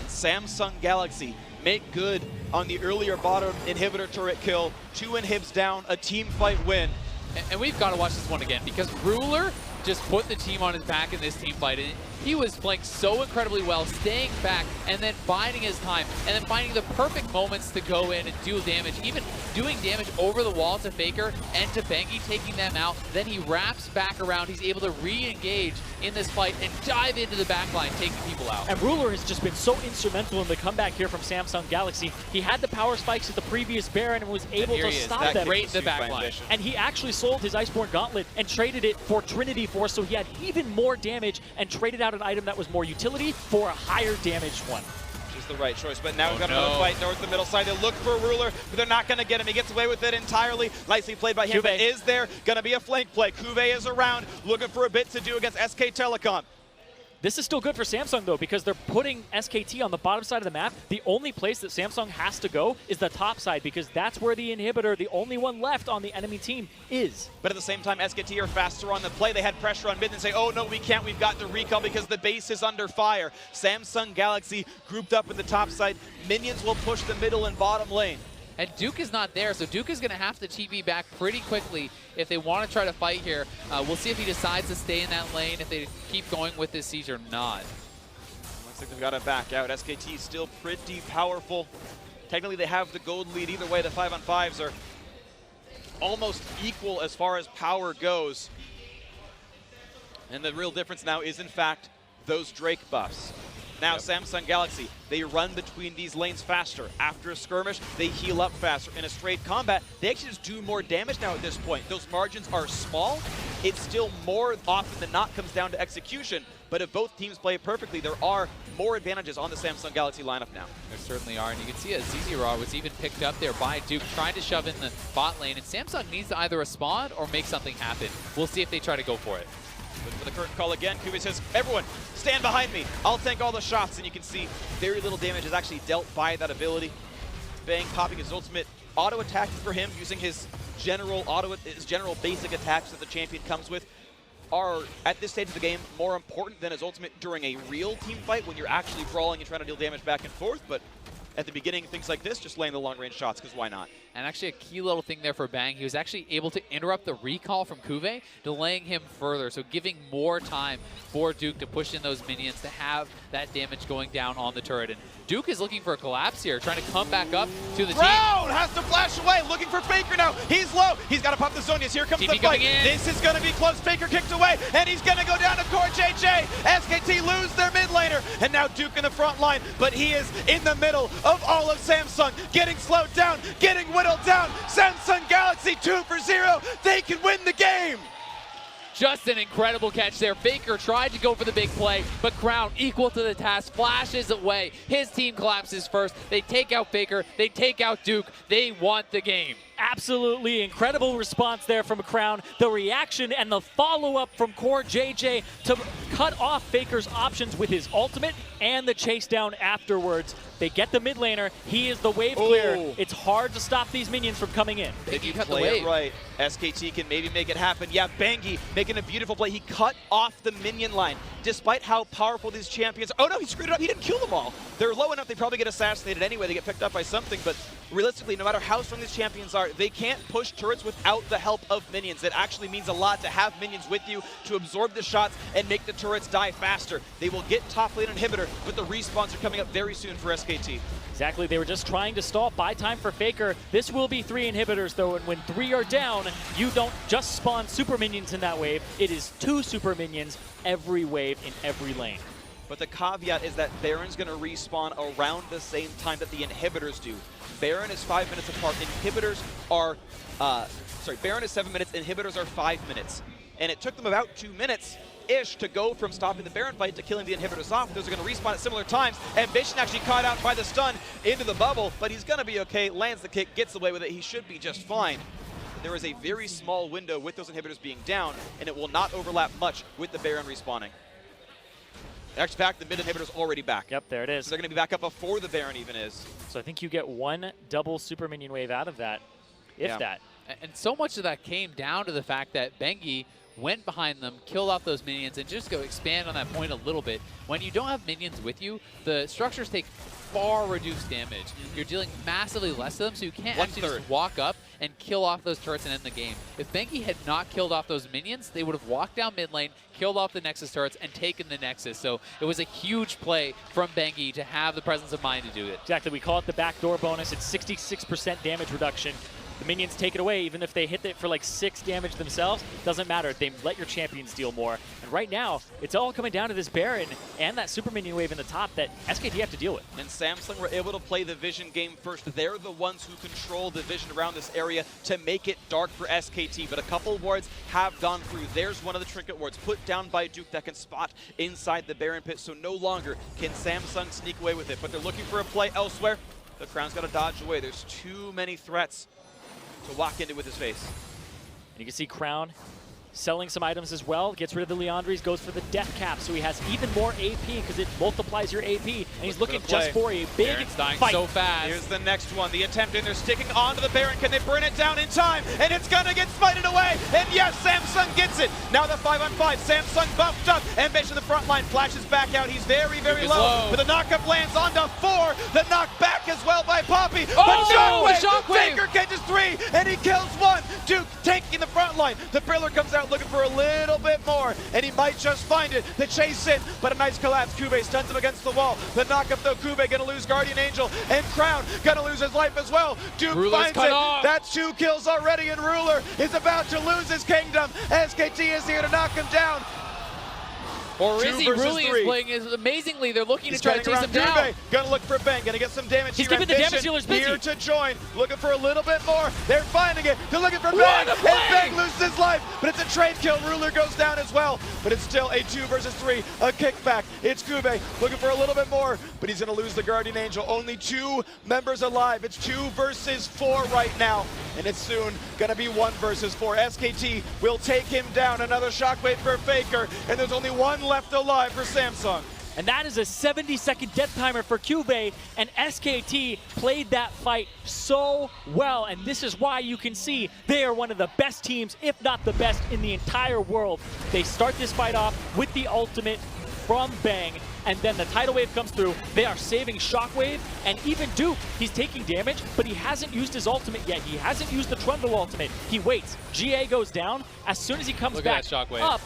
Samsung Galaxy make good on the earlier bottom inhibitor turret kill. 2 inhibs down, a team fight win. And we've got to watch this one again, because Ruler just put the team on his back in this team fight. And he was playing so incredibly well, staying back and then biding his time and then finding the perfect moments to go in and do damage, even doing damage over the wall to FLICKR and to Bangi, taking them out. Then he wraps back around. He's able to re-engage in this fight and dive into the backline, taking people out. And Ruler has just been so instrumental in the comeback here from Samsung Galaxy. He had the power spikes at the previous Baron and was able to stop them. Great in the backline. And he actually sold his Iceborne Gauntlet and traded it for Trinity Force, so he had even more damage and traded out an item that was more utility for a higher damaged one. Which is the right choice, but now we've got another fight north the middle side. They look for Ruler, but they're not going to get him. He gets away with it entirely. Nicely played by him, but is there going to be a flank play? Kuve is around, looking for a bit to do against SK Telecom. This is still good for Samsung, though, because they're putting SKT on the bottom side of the map. The only place that Samsung has to go is the top side, because that's where the inhibitor, the only one left on the enemy team, is. But at the same time, SKT are faster on the play. They had pressure on mid and say, oh, no, we can't. We've got the recall because the base is under fire. Samsung Galaxy grouped up in the top side. Minions will push the middle and bottom lane. And Duke is not there, so Duke is going to have to TP back pretty quickly if they want to try to fight here. We'll see if he decides to stay in that lane, if they keep going with this siege or not. Looks like they've got to back out. SKT still pretty powerful. Technically, they have the gold lead. Either way, the 5-on-5s are almost equal as far as power goes. And the real difference now is, in fact, those Drake buffs. Now Samsung Galaxy, they run between these lanes faster. After a skirmish, they heal up faster. In a straight combat, they actually just do more damage now at this point. Those margins are small. It's still more often than not comes down to execution. But if both teams play it perfectly, there are more advantages on the Samsung Galaxy lineup now. There certainly are, and you can see as ZZ Raw was even picked up there by Duke, trying to shove in the bot lane, and Samsung needs to either respond or make something happen. We'll see if they try to go for it. Looking for the curtain call again. Kube says, everyone, stand behind me. I'll tank all the shots. And you can see very little damage is actually dealt by that ability. Bang popping his ultimate. Auto attack for him using his general basic attacks that the champion comes with are, at this stage of the game, more important than his ultimate during a real team fight when you're actually brawling and trying to deal damage back and forth. But at the beginning, things like this, just laying the long-range shots, because why not? And actually a key little thing there for Bang, he was actually able to interrupt the recall from Kuve, delaying him further, so giving more time for Duke to push in those minions to have that damage going down on the turret. And Duke is looking for a collapse here, trying to come back up to the team. Brown has to flash away, looking for FLICKR now. He's low. He's got to pop the Zonias. Here comes TP the fight. in. This is going to be close. FLICKR kicked away, and he's going to go down to Core JJ. SKT lose their mid laner, and now Duke in the front line, but he is in the middle of all of Samsung, getting slowed down, getting whittled down. Samsung Galaxy 2 for 0. They can win the game. Just an incredible catch there. FLICKR tried to go for the big play, but Crown, equal to the task, flashes away. His team collapses first. They take out FLICKR. They take out Duke. They want the game. Absolutely incredible response there from Crown. The reaction and the follow-up from Core JJ to cut off FLICKR's options with his ultimate and the chase down afterwards. They get the mid laner. He is the wave clear. It's hard to stop these minions from coming in. If you play it right, SKT can maybe make it happen. Yeah, Bangi making a beautiful play. He cut off the minion line. Despite how powerful these champions are. Oh no, he screwed it up. He didn't kill them all. They're low enough, they probably get assassinated anyway. They get picked up by something, but realistically, no matter how strong these champions are, they can't push turrets without the help of minions. It actually means a lot to have minions with you to absorb the shots and make the turrets die faster. They will get top lane inhibitor, but the respawns are coming up very soon for SKT. Exactly, they were just trying to stall, buy time for FLICKR. This will be 3 inhibitors though, and when 3 are down, you don't just spawn super minions in that wave. It is 2 super minions every wave in every lane. But the caveat is that Baron's going to respawn around the same time that the inhibitors do. Baron is 5 minutes apart. Inhibitors are, Baron is 7 minutes, inhibitors are 5 minutes. And it took them about 2 minutes-ish to go from stopping the Baron fight to killing the inhibitors off. Those are going to respawn at similar times. Ambition actually caught out by the stun into the bubble, but he's going to be okay. Lands the kick, gets away with it. He should be just fine. There is a very small window with those inhibitors being down, and it will not overlap much with the Baron respawning. In fact, the mid inhibitor's already back. Yep, there it is. So they're going to be back up before the Baron even is. So I think you get 1 double super minion wave out of that, if that. And so much of that came down to the fact that Bengi went behind them, killed off those minions, and just go expand on that point a little bit. When you don't have minions with you, the structures take far reduced damage. You're dealing massively less to them, so you can't actually just walk up and kill off those turrets and end the game. If Bengi had not killed off those minions, they would have walked down mid lane, killed off the Nexus turrets, and taken the Nexus. So it was a huge play from Bengi to have the presence of mind to do it. Exactly, we call it the backdoor bonus. It's 66% damage reduction. The minions take it away, even if they hit it for like 6 damage themselves, doesn't matter. They let your champions deal more. And right now, it's all coming down to this Baron and that super minion wave in the top that SKT have to deal with. And Samsung were able to play the vision game first. They're the ones who control the vision around this area to make it dark for SKT. But a couple wards have gone through. There's one of the trinket wards put down by Duke that can spot inside the Baron pit. So no longer can Samsung sneak away with it. But they're looking for a play elsewhere. The Crown's got to dodge away. There's too many threats to walk into with his face. And you can see Crown selling some items as well, gets rid of the Leandries, goes for the death cap, so he has even more AP because it multiplies your AP, and he's looking just for a big Baron's dying fight. so fast. Here's the next one, the attempt, and they're sticking onto the Baron. Can they burn it down in time? And it's gonna get smited away, and yes, Samsung gets it. Now the 5-on-5, Samsung buffed up, Ambition in the front line, flashes back out, he's very, very low. But the knockup lands onto 4, the knock back as well by Poppy. Oh, but Shockwave! FLICKR catches 3, and he kills 1. Duke taking the front line. The Pillar comes out looking for a little bit more, and he might just find it. The chase in, but a nice collapse. Kube stuns him against the wall. The knockup though, Kube gonna lose Guardian Angel, and Crown gonna lose his life as well. Duke finds it. That's 2 kills already, and Ruler is about to lose his kingdom. SKT is here to knock him down. Rizzi really is playing amazingly. They're looking to try to chase him down. Gonna look for Bang, gonna get some damage. He's keeping the damage dealers busy. Here to join, looking for a little bit more. They're finding it. They're looking for Bang, and Bang loses his life, but it's a trade kill. Ruler goes down as well, but it's still a 2 versus 3, a kickback. It's Kube looking for a little bit more, but he's gonna lose the Guardian Angel. Only 2 members alive. It's 2 versus 4 right now, and it's soon gonna be 1 versus 4. SKT will take him down. Another shockwave for FLICKR, and there's only 1 left alive for Samsung. And that is a 70-second death timer for Cube, and SKT played that fight so well, and this is why you can see they are one of the best teams, if not the best, in the entire world. They start this fight off with the ultimate from Bang, and then the tidal wave comes through. They are saving Shockwave, and even Duke, he's taking damage, but he hasn't used his ultimate yet. He hasn't used the Trundle ultimate. He waits. GA goes down. As soon as he comes back up,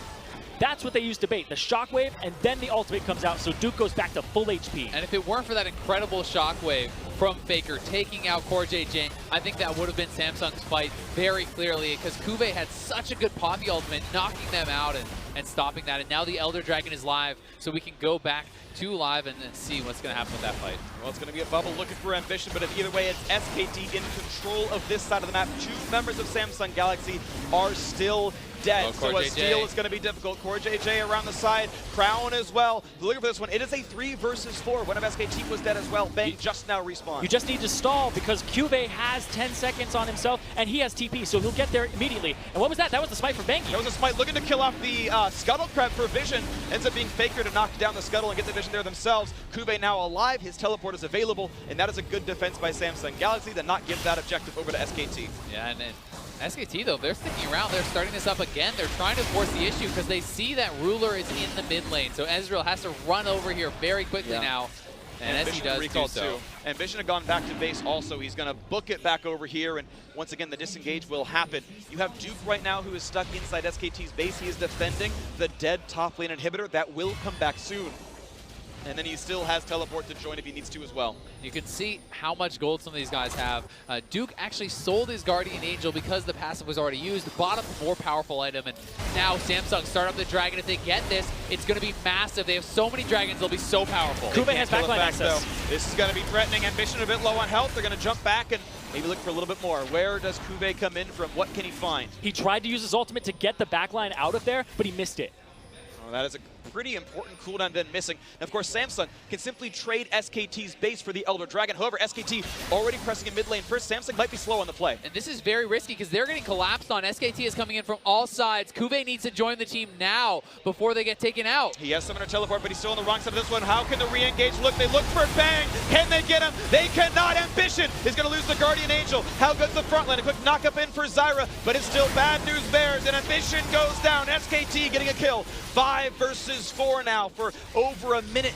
that's what they use to bait, the Shockwave, and then the ultimate comes out, so Duke goes back to full HP. And if it weren't for that incredible Shockwave from FLICKR taking out CoreJJ, I think that would have been Samsung's fight very clearly, because Kube had such a good Poppy ultimate, knocking them out and stopping that. And now the Elder Dragon is live, so we can go back to live and see what's going to happen with that fight. Well, it's going to be a bubble looking for ambition, but either way, it's SKT in control of this side of the map. 2 members of Samsung Galaxy are still dead, so a steal is going to be difficult. CoreJJ around the side, Crown as well. Looking for this one. It is a 3 versus 4. One of SKT was dead as well. Bang just now respawned. You just need to stall because Cube has 10 seconds on himself, and he has TP, so he'll get there immediately. And what was that? That was the smite for Banky. That was a smite looking to kill off the Scuttle Crab for Vision. Ends up being FLICKR to knock down the Scuttle and get the Vision there themselves. Kube now alive. His teleport is available, and that is a good defense by Samsung Galaxy to not give that objective over to SKT. Yeah, and SKT, though, they're sticking around. They're starting this up again. They're trying to force the issue because they see that Ruler is in the mid lane. So Ezreal has to run over here very quickly now. And as he does do so. And Vision had gone back to base also. He's going to book it back over here, and once again, the disengage will happen. You have Duke right now who is stuck inside SKT's base. He is defending the dead top lane inhibitor. That will come back soon. And then he still has teleport to join if he needs to as well. You can see how much gold some of these guys have. Duke actually sold his Guardian Angel because the passive was already used, bought up a more powerful item, and now Samsung start up the Dragon. If they get this, it's going to be massive. They have so many Dragons, they'll be so powerful. Kube has backline access. This is going to be threatening. Ambition a bit low on health. They're going to jump back and maybe look for a little bit more. Where does Kube come in from? What can he find? He tried to use his ultimate to get the backline out of there, but he missed it. Oh, that is a pretty important cooldown then missing. And of course, Samsung can simply trade SKT's base for the Elder Dragon. However, SKT already pressing in mid lane first. Samsung might be slow on the play. And this is very risky because they're getting collapsed on. SKT is coming in from all sides. Kube needs to join the team now before they get taken out. He has Summoner Teleport, but he's still on the wrong side of this one. How can the re-engage look? They look for Bang. Can they get him? They cannot. Ambition is going to lose the Guardian Angel. How good's the front line? A quick knock up in for Zyra, but it's still bad news bears, and Ambition goes down. SKT getting a kill. 5 versus 4 now for over a minute.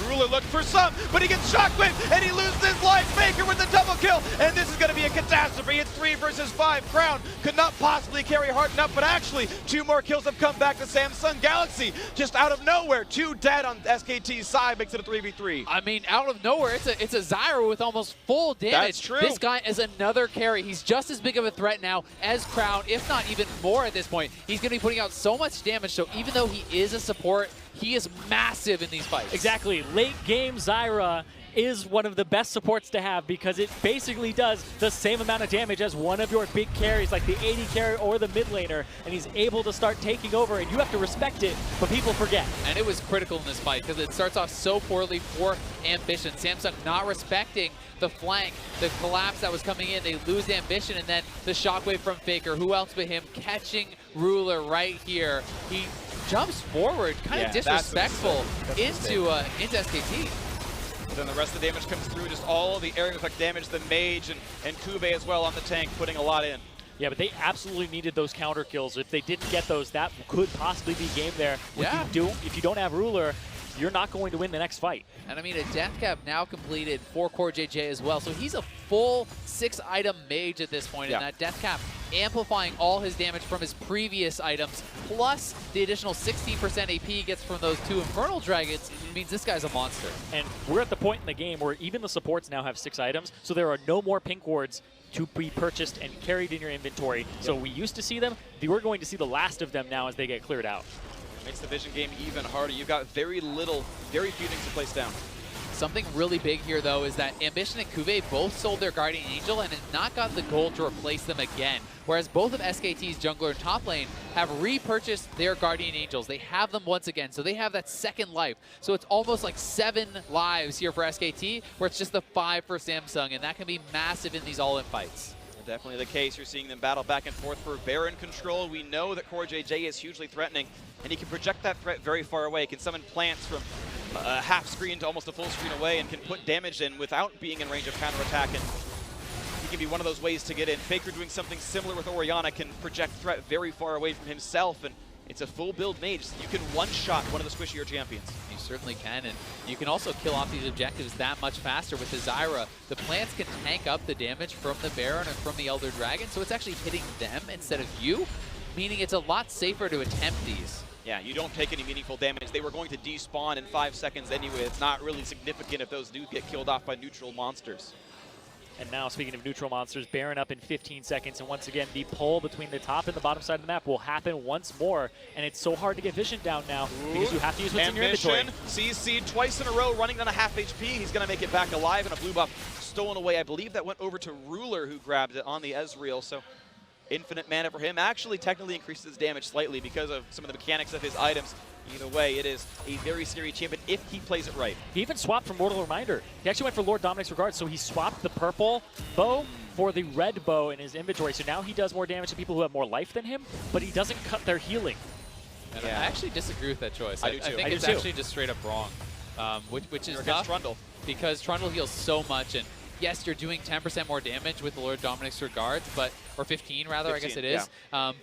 Ruler looked for some, but he gets Shockwave, and he loses his life. FLICKR with the double kill, and this is going to be a catastrophe. It's 3 versus 5. Crown could not possibly carry hard enough, but actually 2 more kills have come back to Samsung Galaxy. Just out of nowhere, 2 dead on SKT's side, makes it a 3v3. I mean, out of nowhere, it's a Zyra with almost full damage. That's true. This guy is another carry. He's just as big of a threat now as Crown, if not even more at this point. He's going to be putting out so much damage, so even though he is a support, he is massive in these fights. Exactly. Late game Zyra is one of the best supports to have because it basically does the same amount of damage as one of your big carries like the AD carry or the mid laner, and he's able to start taking over, and you have to respect it, but people forget. And it was critical in this fight because it starts off so poorly for Ambition. Samsung not respecting the flank, the collapse that was coming in. They lose Ambition, and then the Shockwave from FLICKR. Who else but him catching Ruler right here. He jumps forward, kind of disrespectful into SKT. But then the rest of the damage comes through, just all the area effect damage, the Mage and Kube as well on the tank, putting a lot in. Yeah, but they absolutely needed those counter kills. If they didn't get those, that could possibly be game there. If you don't have Ruler, you're not going to win the next fight. And I mean, a death cap now completed for CoreJJ as well. So he's a full 6-item mage at this point, and that death cap amplifying all his damage from his previous items, plus the additional 16% AP he gets from those 2 Infernal Dragons, means this guy's a monster. And we're at the point in the game where even the supports now have 6 items, so there are no more pink wards to be purchased and carried in your inventory. So we used to see them. We're going to see the last of them now as they get cleared out. Makes the vision game even harder. You've got very few things to place down. Something really big here, though, is that Ambition and Cuvée both sold their Guardian Angel and have not got the gold to replace them again. Whereas both of SKT's jungler and top lane have repurchased their Guardian Angels. They have them once again, so they have that second life. So it's almost like 7 lives here for SKT, where it's just the 5 for Samsung, and that can be massive in these all-in fights. Definitely the case. You're seeing them battle back and forth for Baron control. We know that Core JJ is hugely threatening, and he can project that threat very far away. He can summon plants from a half screen to almost a full screen away and can put damage in without being in range of counterattack. And he can be one of those ways to get in. FLICKR doing something similar with Orianna can project threat very far away from himself, and it's a full build mage. You can one-shot one of the squishier champions. You certainly can, and you can also kill off these objectives that much faster with the Zyra. The plants can tank up the damage from the Baron and from the Elder Dragon, so it's actually hitting them instead of you, meaning it's a lot safer to attempt these. Yeah, you don't take any meaningful damage. They were going to despawn in 5 seconds anyway. It's not really significant if those do get killed off by neutral monsters. And now, speaking of neutral monsters, Baron up in 15 seconds. And once again, the pull between the top and the bottom side of the map will happen once more. And it's so hard to get vision down now because you have to use what's in your inventory. CC twice in a row, running down a half HP. He's going to make it back alive, and a blue buff stolen away. I believe that went over to Ruler, who grabbed it on the Ezreal. So infinite mana for him. Actually, technically increases his damage slightly because of some of the mechanics of his items. Either way, it is a very scary champion if he plays it right. He even swapped for Mortal Reminder. He actually went for Lord Dominic's Regard, so he swapped the purple bow for the red bow in his inventory. So now he does more damage to people who have more life than him, but he doesn't cut their healing. And I actually disagree with that choice. I do too. I think it's actually just straight up wrong, which is tough Trundle. because Trundle heals so much, and yes, you're doing 10% more damage with the Lord Dominic's Regards, or 15 rather, 15, I guess it is. Yeah.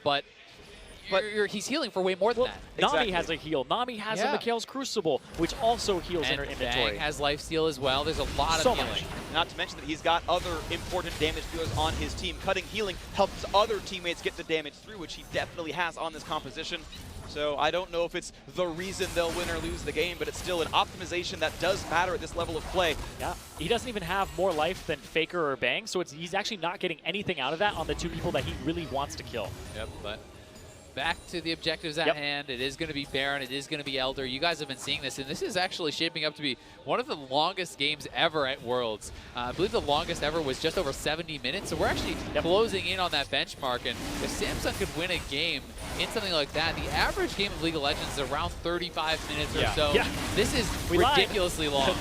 But he's healing for way more than that. Nami has a heal. Nami has a Mikhail's Crucible, which also heals in her inventory. Bang has lifesteal as well. There's a lot of healing. Not to mention that he's got other important damage dealers on his team. Cutting healing helps other teammates get the damage through, which he definitely has on this composition. So I don't know if it's the reason they'll win or lose the game, but it's still an optimization that does matter at this level of play. Yeah, he doesn't even have more life than FLICKR or Bang, so he's actually not getting anything out of that on the 2 people that he really wants to kill. Yep, but back to the objectives at hand. It is going to be Baron. It is going to be Elder. You guys have been seeing this, and this is actually shaping up to be one of the longest games ever at Worlds. I believe the longest ever was just over 70 minutes, so we're actually closing in on that benchmark. And if Samsung could win a game in something like that, the average game of League of Legends is around 35 minutes or so. Yeah. This is ridiculously long.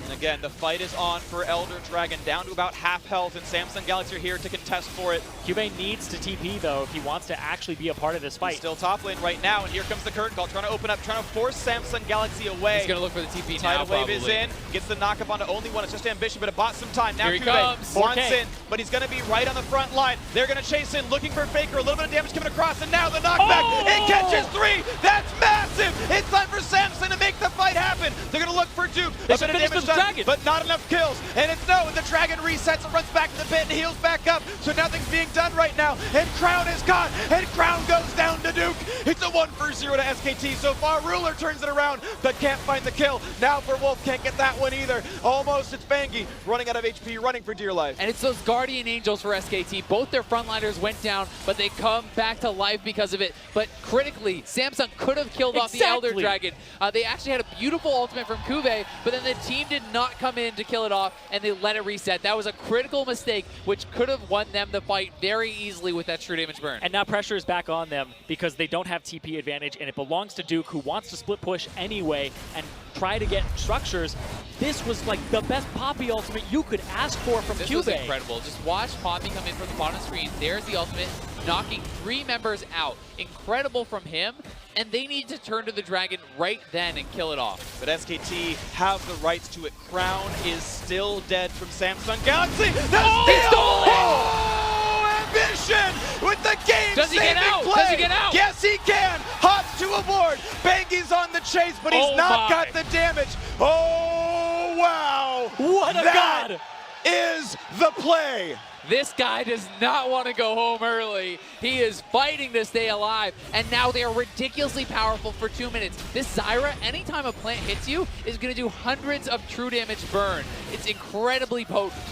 And again, the fight is on for Elder Dragon, down to about half health, and Samsung Galaxy are here to contest for it. Cuvée needs to TP, though, if he wants to actually be a part of this fight. He's still top lane right now, and here comes the curtain call, trying to open up, trying to force Samsung Galaxy away. He's going to look for the TP now, Tidal Wave is in, gets the knock-up onto only one. It's just Ambition, but it bought some time. Now here he Cuvée comes. wants in, but he's going to be right on the front line. They're going to chase in, looking for FLICKR. A little bit of damage coming across, and now the knockback. It catches 3. That's massive. It's time for Samsung to make the fight happen. They're going to look for Duke. They should finish this dragon, but not enough kills. And it's no, and the dragon resets and runs back to the pit and heals back up. So nothing's being done right now. And Crown is caught, and Crown goes down to Duke. It's a 1-0 to SKT so far. Ruler turns it around, but can't find the kill. Now for Wolf, can't get that one either. Almost, it's Bangi running out of HP, running for dear life. And it's those Guardian Angels for SKT. Both their frontliners went down, but they come back to life because of it. But critically, Samsung could have killed off the Elder Dragon. They actually had a beautiful ultimate from Cuvée, but then the team did not come in to kill it off, and they let it reset. That was a critical mistake, which could have won them the fight very easily with that true damage burn. And now pressure is back on them because they don't have TP advantage, and it belongs to Duke, who wants to split push anyway and try to get structures. This was like the best Poppy ultimate you could ask for from Cuvée. This was incredible. Just watch Poppy come in from the bottom screen. There's the ultimate, knocking 3 members out. Incredible from him, and they need to turn to the dragon right then and kill it off. But SKT have the rights to it. Crown is still dead from Samsung Galaxy. He stole it! Oh, Ambition with the game-saving Does he get out? play. Does he get out? Yes, he can. Hops to a board. Bangi's on the chase, but he's not got the damage. Oh, wow. What a god! Is the play. This guy does not want to go home early. He is fighting to stay alive, and now they are ridiculously powerful for 2 minutes. This Zyra, anytime a plant hits you, is going to do hundreds of true damage burn. It's incredibly potent.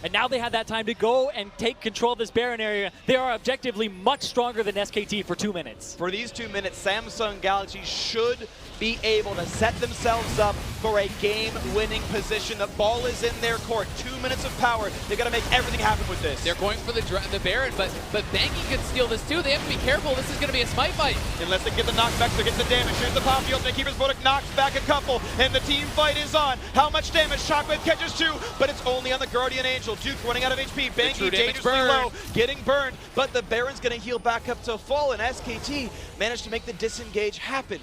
And now they have that time to go and take control of this Baron area. They are objectively much stronger than SKT for 2 minutes. For these 2 minutes, Samsung Galaxy should be able to set themselves up for a game-winning position. The ball is in their court. 2 minutes of power. They got to make everything happen with this. They're going for the Baron, but Banky could steal this too. They have to be careful. This is going to be a smite fight. Unless they get the knockback, they get the damage. Here's the pop field. Keeper's Bodak knocks back a couple, and the team fight is on. How much damage? Shockwave catches 2, but it's only on the Guardian Angel. Duke running out of HP. Banky dangerously low, getting burned, but the Baron's going to heal back up to full, and SKT managed to make the disengage happen.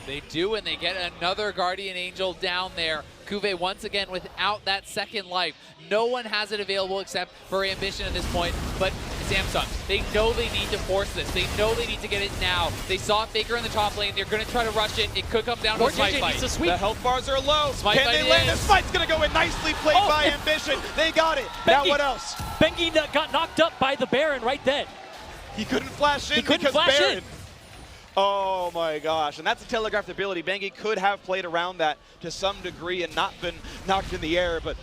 They do, and they get another Guardian Angel down there. Cuvée once again without that second life. No one has it available except for Ambition at this point, but Samsung, they know they need to force this. They know they need to get it now. They saw FLICKR in the top lane. They're going to try to rush it. It could come down to a smite fight. The health bars are low. Smite Can they land? The smite's going to go in. Nicely played by Ambition. They got it. Now what else? Bengi got knocked up by the Baron right then. He couldn't flash in because Baron. Oh my gosh, and that's a telegraphed ability. Banky could have played around that to some degree and not been knocked in the air, but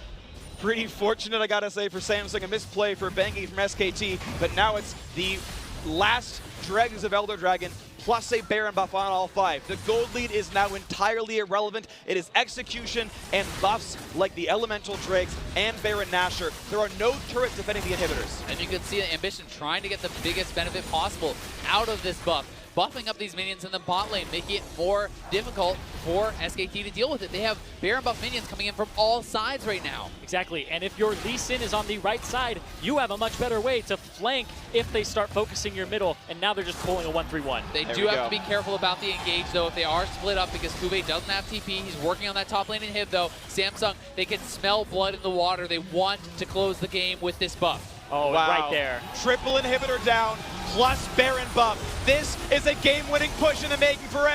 pretty fortunate, I gotta say, for Samsung. A misplay for Banky from SKT, but now it's the last dregs of Elder Dragon plus a Baron buff on all 5. The gold lead is now entirely irrelevant. It is execution and buffs like the Elemental Dregs and Baron Nashor. There are no turrets defending the inhibitors. And you can see Ambition trying to get the biggest benefit possible out of this buff. Buffing up these minions in the bot lane, making it more difficult for SKT to deal with it. They have Baron buff minions coming in from all sides right now. Exactly, and if your Lee Sin is on the right side, you have a much better way to flank if they start focusing your middle, and now they're just pulling a 1-3-1. They do have to be careful about the engage, though, if they are split up, because Cuvée doesn't have TP. He's working on that top lane inhib, though. Samsung, they can smell blood in the water. They want to close the game with this buff. Oh, wow. Right there. Triple inhibitor down, plus Baron buff. This is a game-winning push in the making for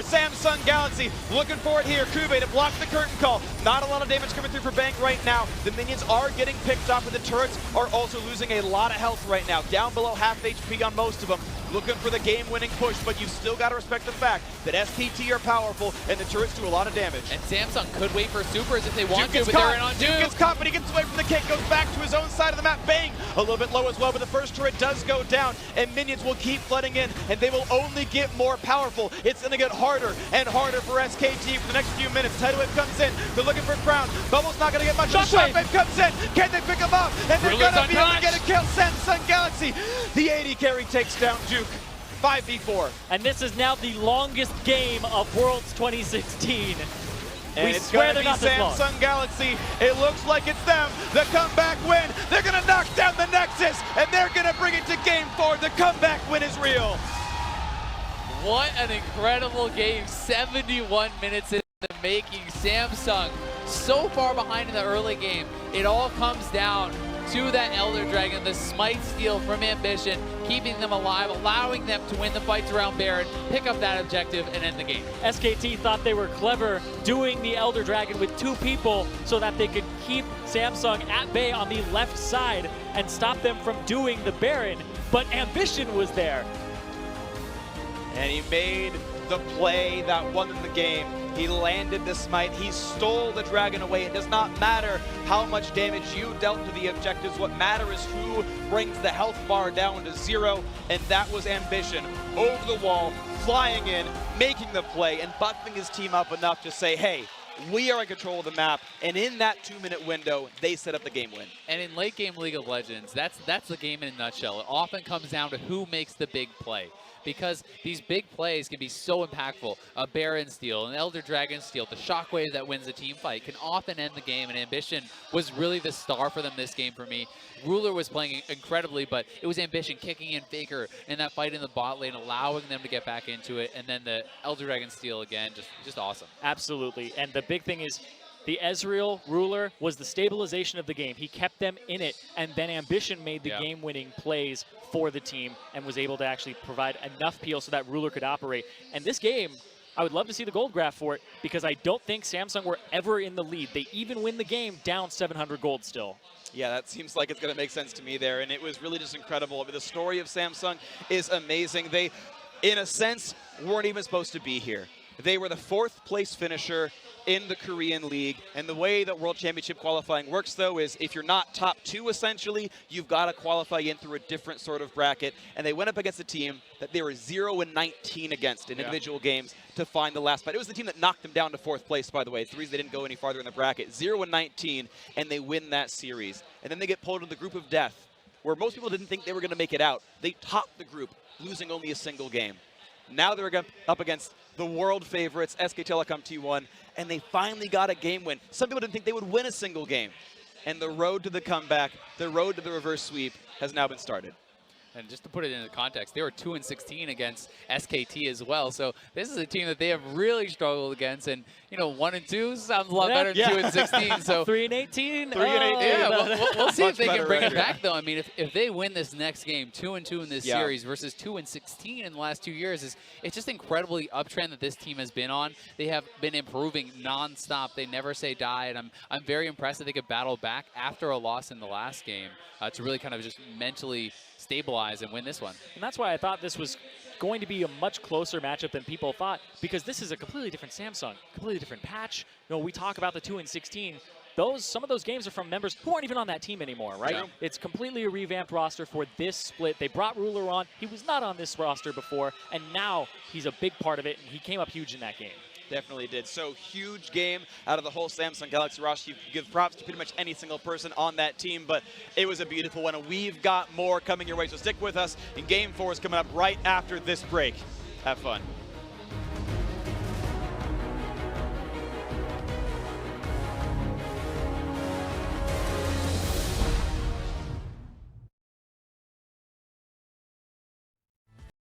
Samsung Galaxy. Looking for it here. Cuvée to block the curtain call. Not a lot of damage coming through for Bank right now. The minions are getting picked off, but the turrets are also losing a lot of health right now. Down below half HP on most of them. Looking for the game-winning push, but you've still got to respect the fact that SKT are powerful and the turrets do a lot of damage. And Samsung could wait for supers if they want Duke to, but they're in on Duke gets caught, but he gets away from the kick, goes back to his own side of the map. Bang! A little bit low as well, but the first turret does go down, and minions will keep flooding in, and they will only get more powerful. It's going to get harder and harder for SKT for the next few minutes. Tidal Wave comes in. They're looking for Crown. Bubble's not going to get much. Shockwave comes in. Can they pick him up? And they're going to be able to get a kill. Samsung Galaxy. The 80 carry takes down Duke. 5v4. And this is now the longest game of Worlds 2016. And we it's swear going they're to be not Samsung Galaxy. It looks like it's them. The comeback win. They're going to knock down the Nexus, and they're going to bring it to Game 4. The comeback win is real. What an incredible game. 71 minutes in the making. Samsung so far behind in the early game. It all comes down to that Elder Dragon, the smite steal from Ambition, keeping them alive, allowing them to win the fights around Baron, pick up that objective, and end the game. SKT thought they were clever doing the Elder Dragon with 2 people so that they could keep Samsung at bay on the left side and stop them from doing the Baron, but Ambition was there. And he made the play that won them the game. He landed the smite. He stole the dragon away. It does not matter how much damage you dealt to the objectives. What matters is who brings the health bar down to 0, and that was Ambition. Over the wall, flying in, making the play, and buffing his team up enough to say, hey, we are in control of the map, and in that 2-minute window, they set up the game win. And in late game League of Legends, that's the game in a nutshell. It often comes down to who makes the big play, because these big plays can be so impactful. A Baron steal, an Elder Dragon steal, the Shockwave that wins a team fight can often end the game, and Ambition was really the star for them this game for me. Ruler was playing incredibly, but it was Ambition kicking in FLICKR in that fight in the bot lane, allowing them to get back into it, and then the Elder Dragon steal again, just awesome. Absolutely, and the big thing is the Ezreal Ruler was the stabilization of the game. He kept them in it, and then Ambition made the game-winning plays for the team and was able to actually provide enough peel so that Ruler could operate. And this game, I would love to see the gold graph for it, because I don't think Samsung were ever in the lead. They even win the game down 700 gold still. Yeah, that seems like it's going to make sense to me there, and it was really just incredible. I mean, the story of Samsung is amazing. They, in a sense, weren't even supposed to be here. They were the 4th place finisher in the Korean League. And the way that World Championship qualifying works, though, is if you're not top 2, essentially, you've got to qualify in through a different sort of bracket. And they went up against a team that they were 0-19 against in individual games to find the last spot. It was the team that knocked them down to 4th place, by the way. The reason they didn't go any farther in the bracket. 0-19, and they win that series. And then they get pulled into the group of death, where most people didn't think they were going to make it out. They topped the group, losing only a single game. Now they're up against the world favorites, SK Telecom T1, and they finally got a game win. Some people didn't think they would win a single game. And the road to the comeback, the road to the reverse sweep has now been started. And just to put it into context, they were 2-16 against SKT as well. So this is a team that they have really struggled against. And, you know, 1-2 sounds a lot better than 2-16. So 3-18. 3-18. Yeah, we'll see if they can bring it record. back, though. I mean, if they win this next game, 2-2 in this series versus 2-16 in the last 2 years, it's just incredibly uptrend that this team has been on. They have been improving nonstop. They never say die, and I'm very impressed that they could battle back after a loss in the last game to really kind of just mentally stabilize and win this one. And that's why I thought this was going to be a much closer matchup than people thought, because this is a completely different Samsung, completely different patch. You know, we talk about the 2-16. Some of those games are from members who aren't even on that team anymore, right? Yeah. It's completely a revamped roster for this split. They brought Ruler on. He was not on this roster before, and now he's a big part of it, and he came up huge in that game. Definitely did. So huge game out of the whole Samsung Galaxy roster. You can give props to pretty much any single person on that team, but it was a beautiful one, and we've got more coming your way. So stick with us, and Game 4 is coming up right after this break. Have fun.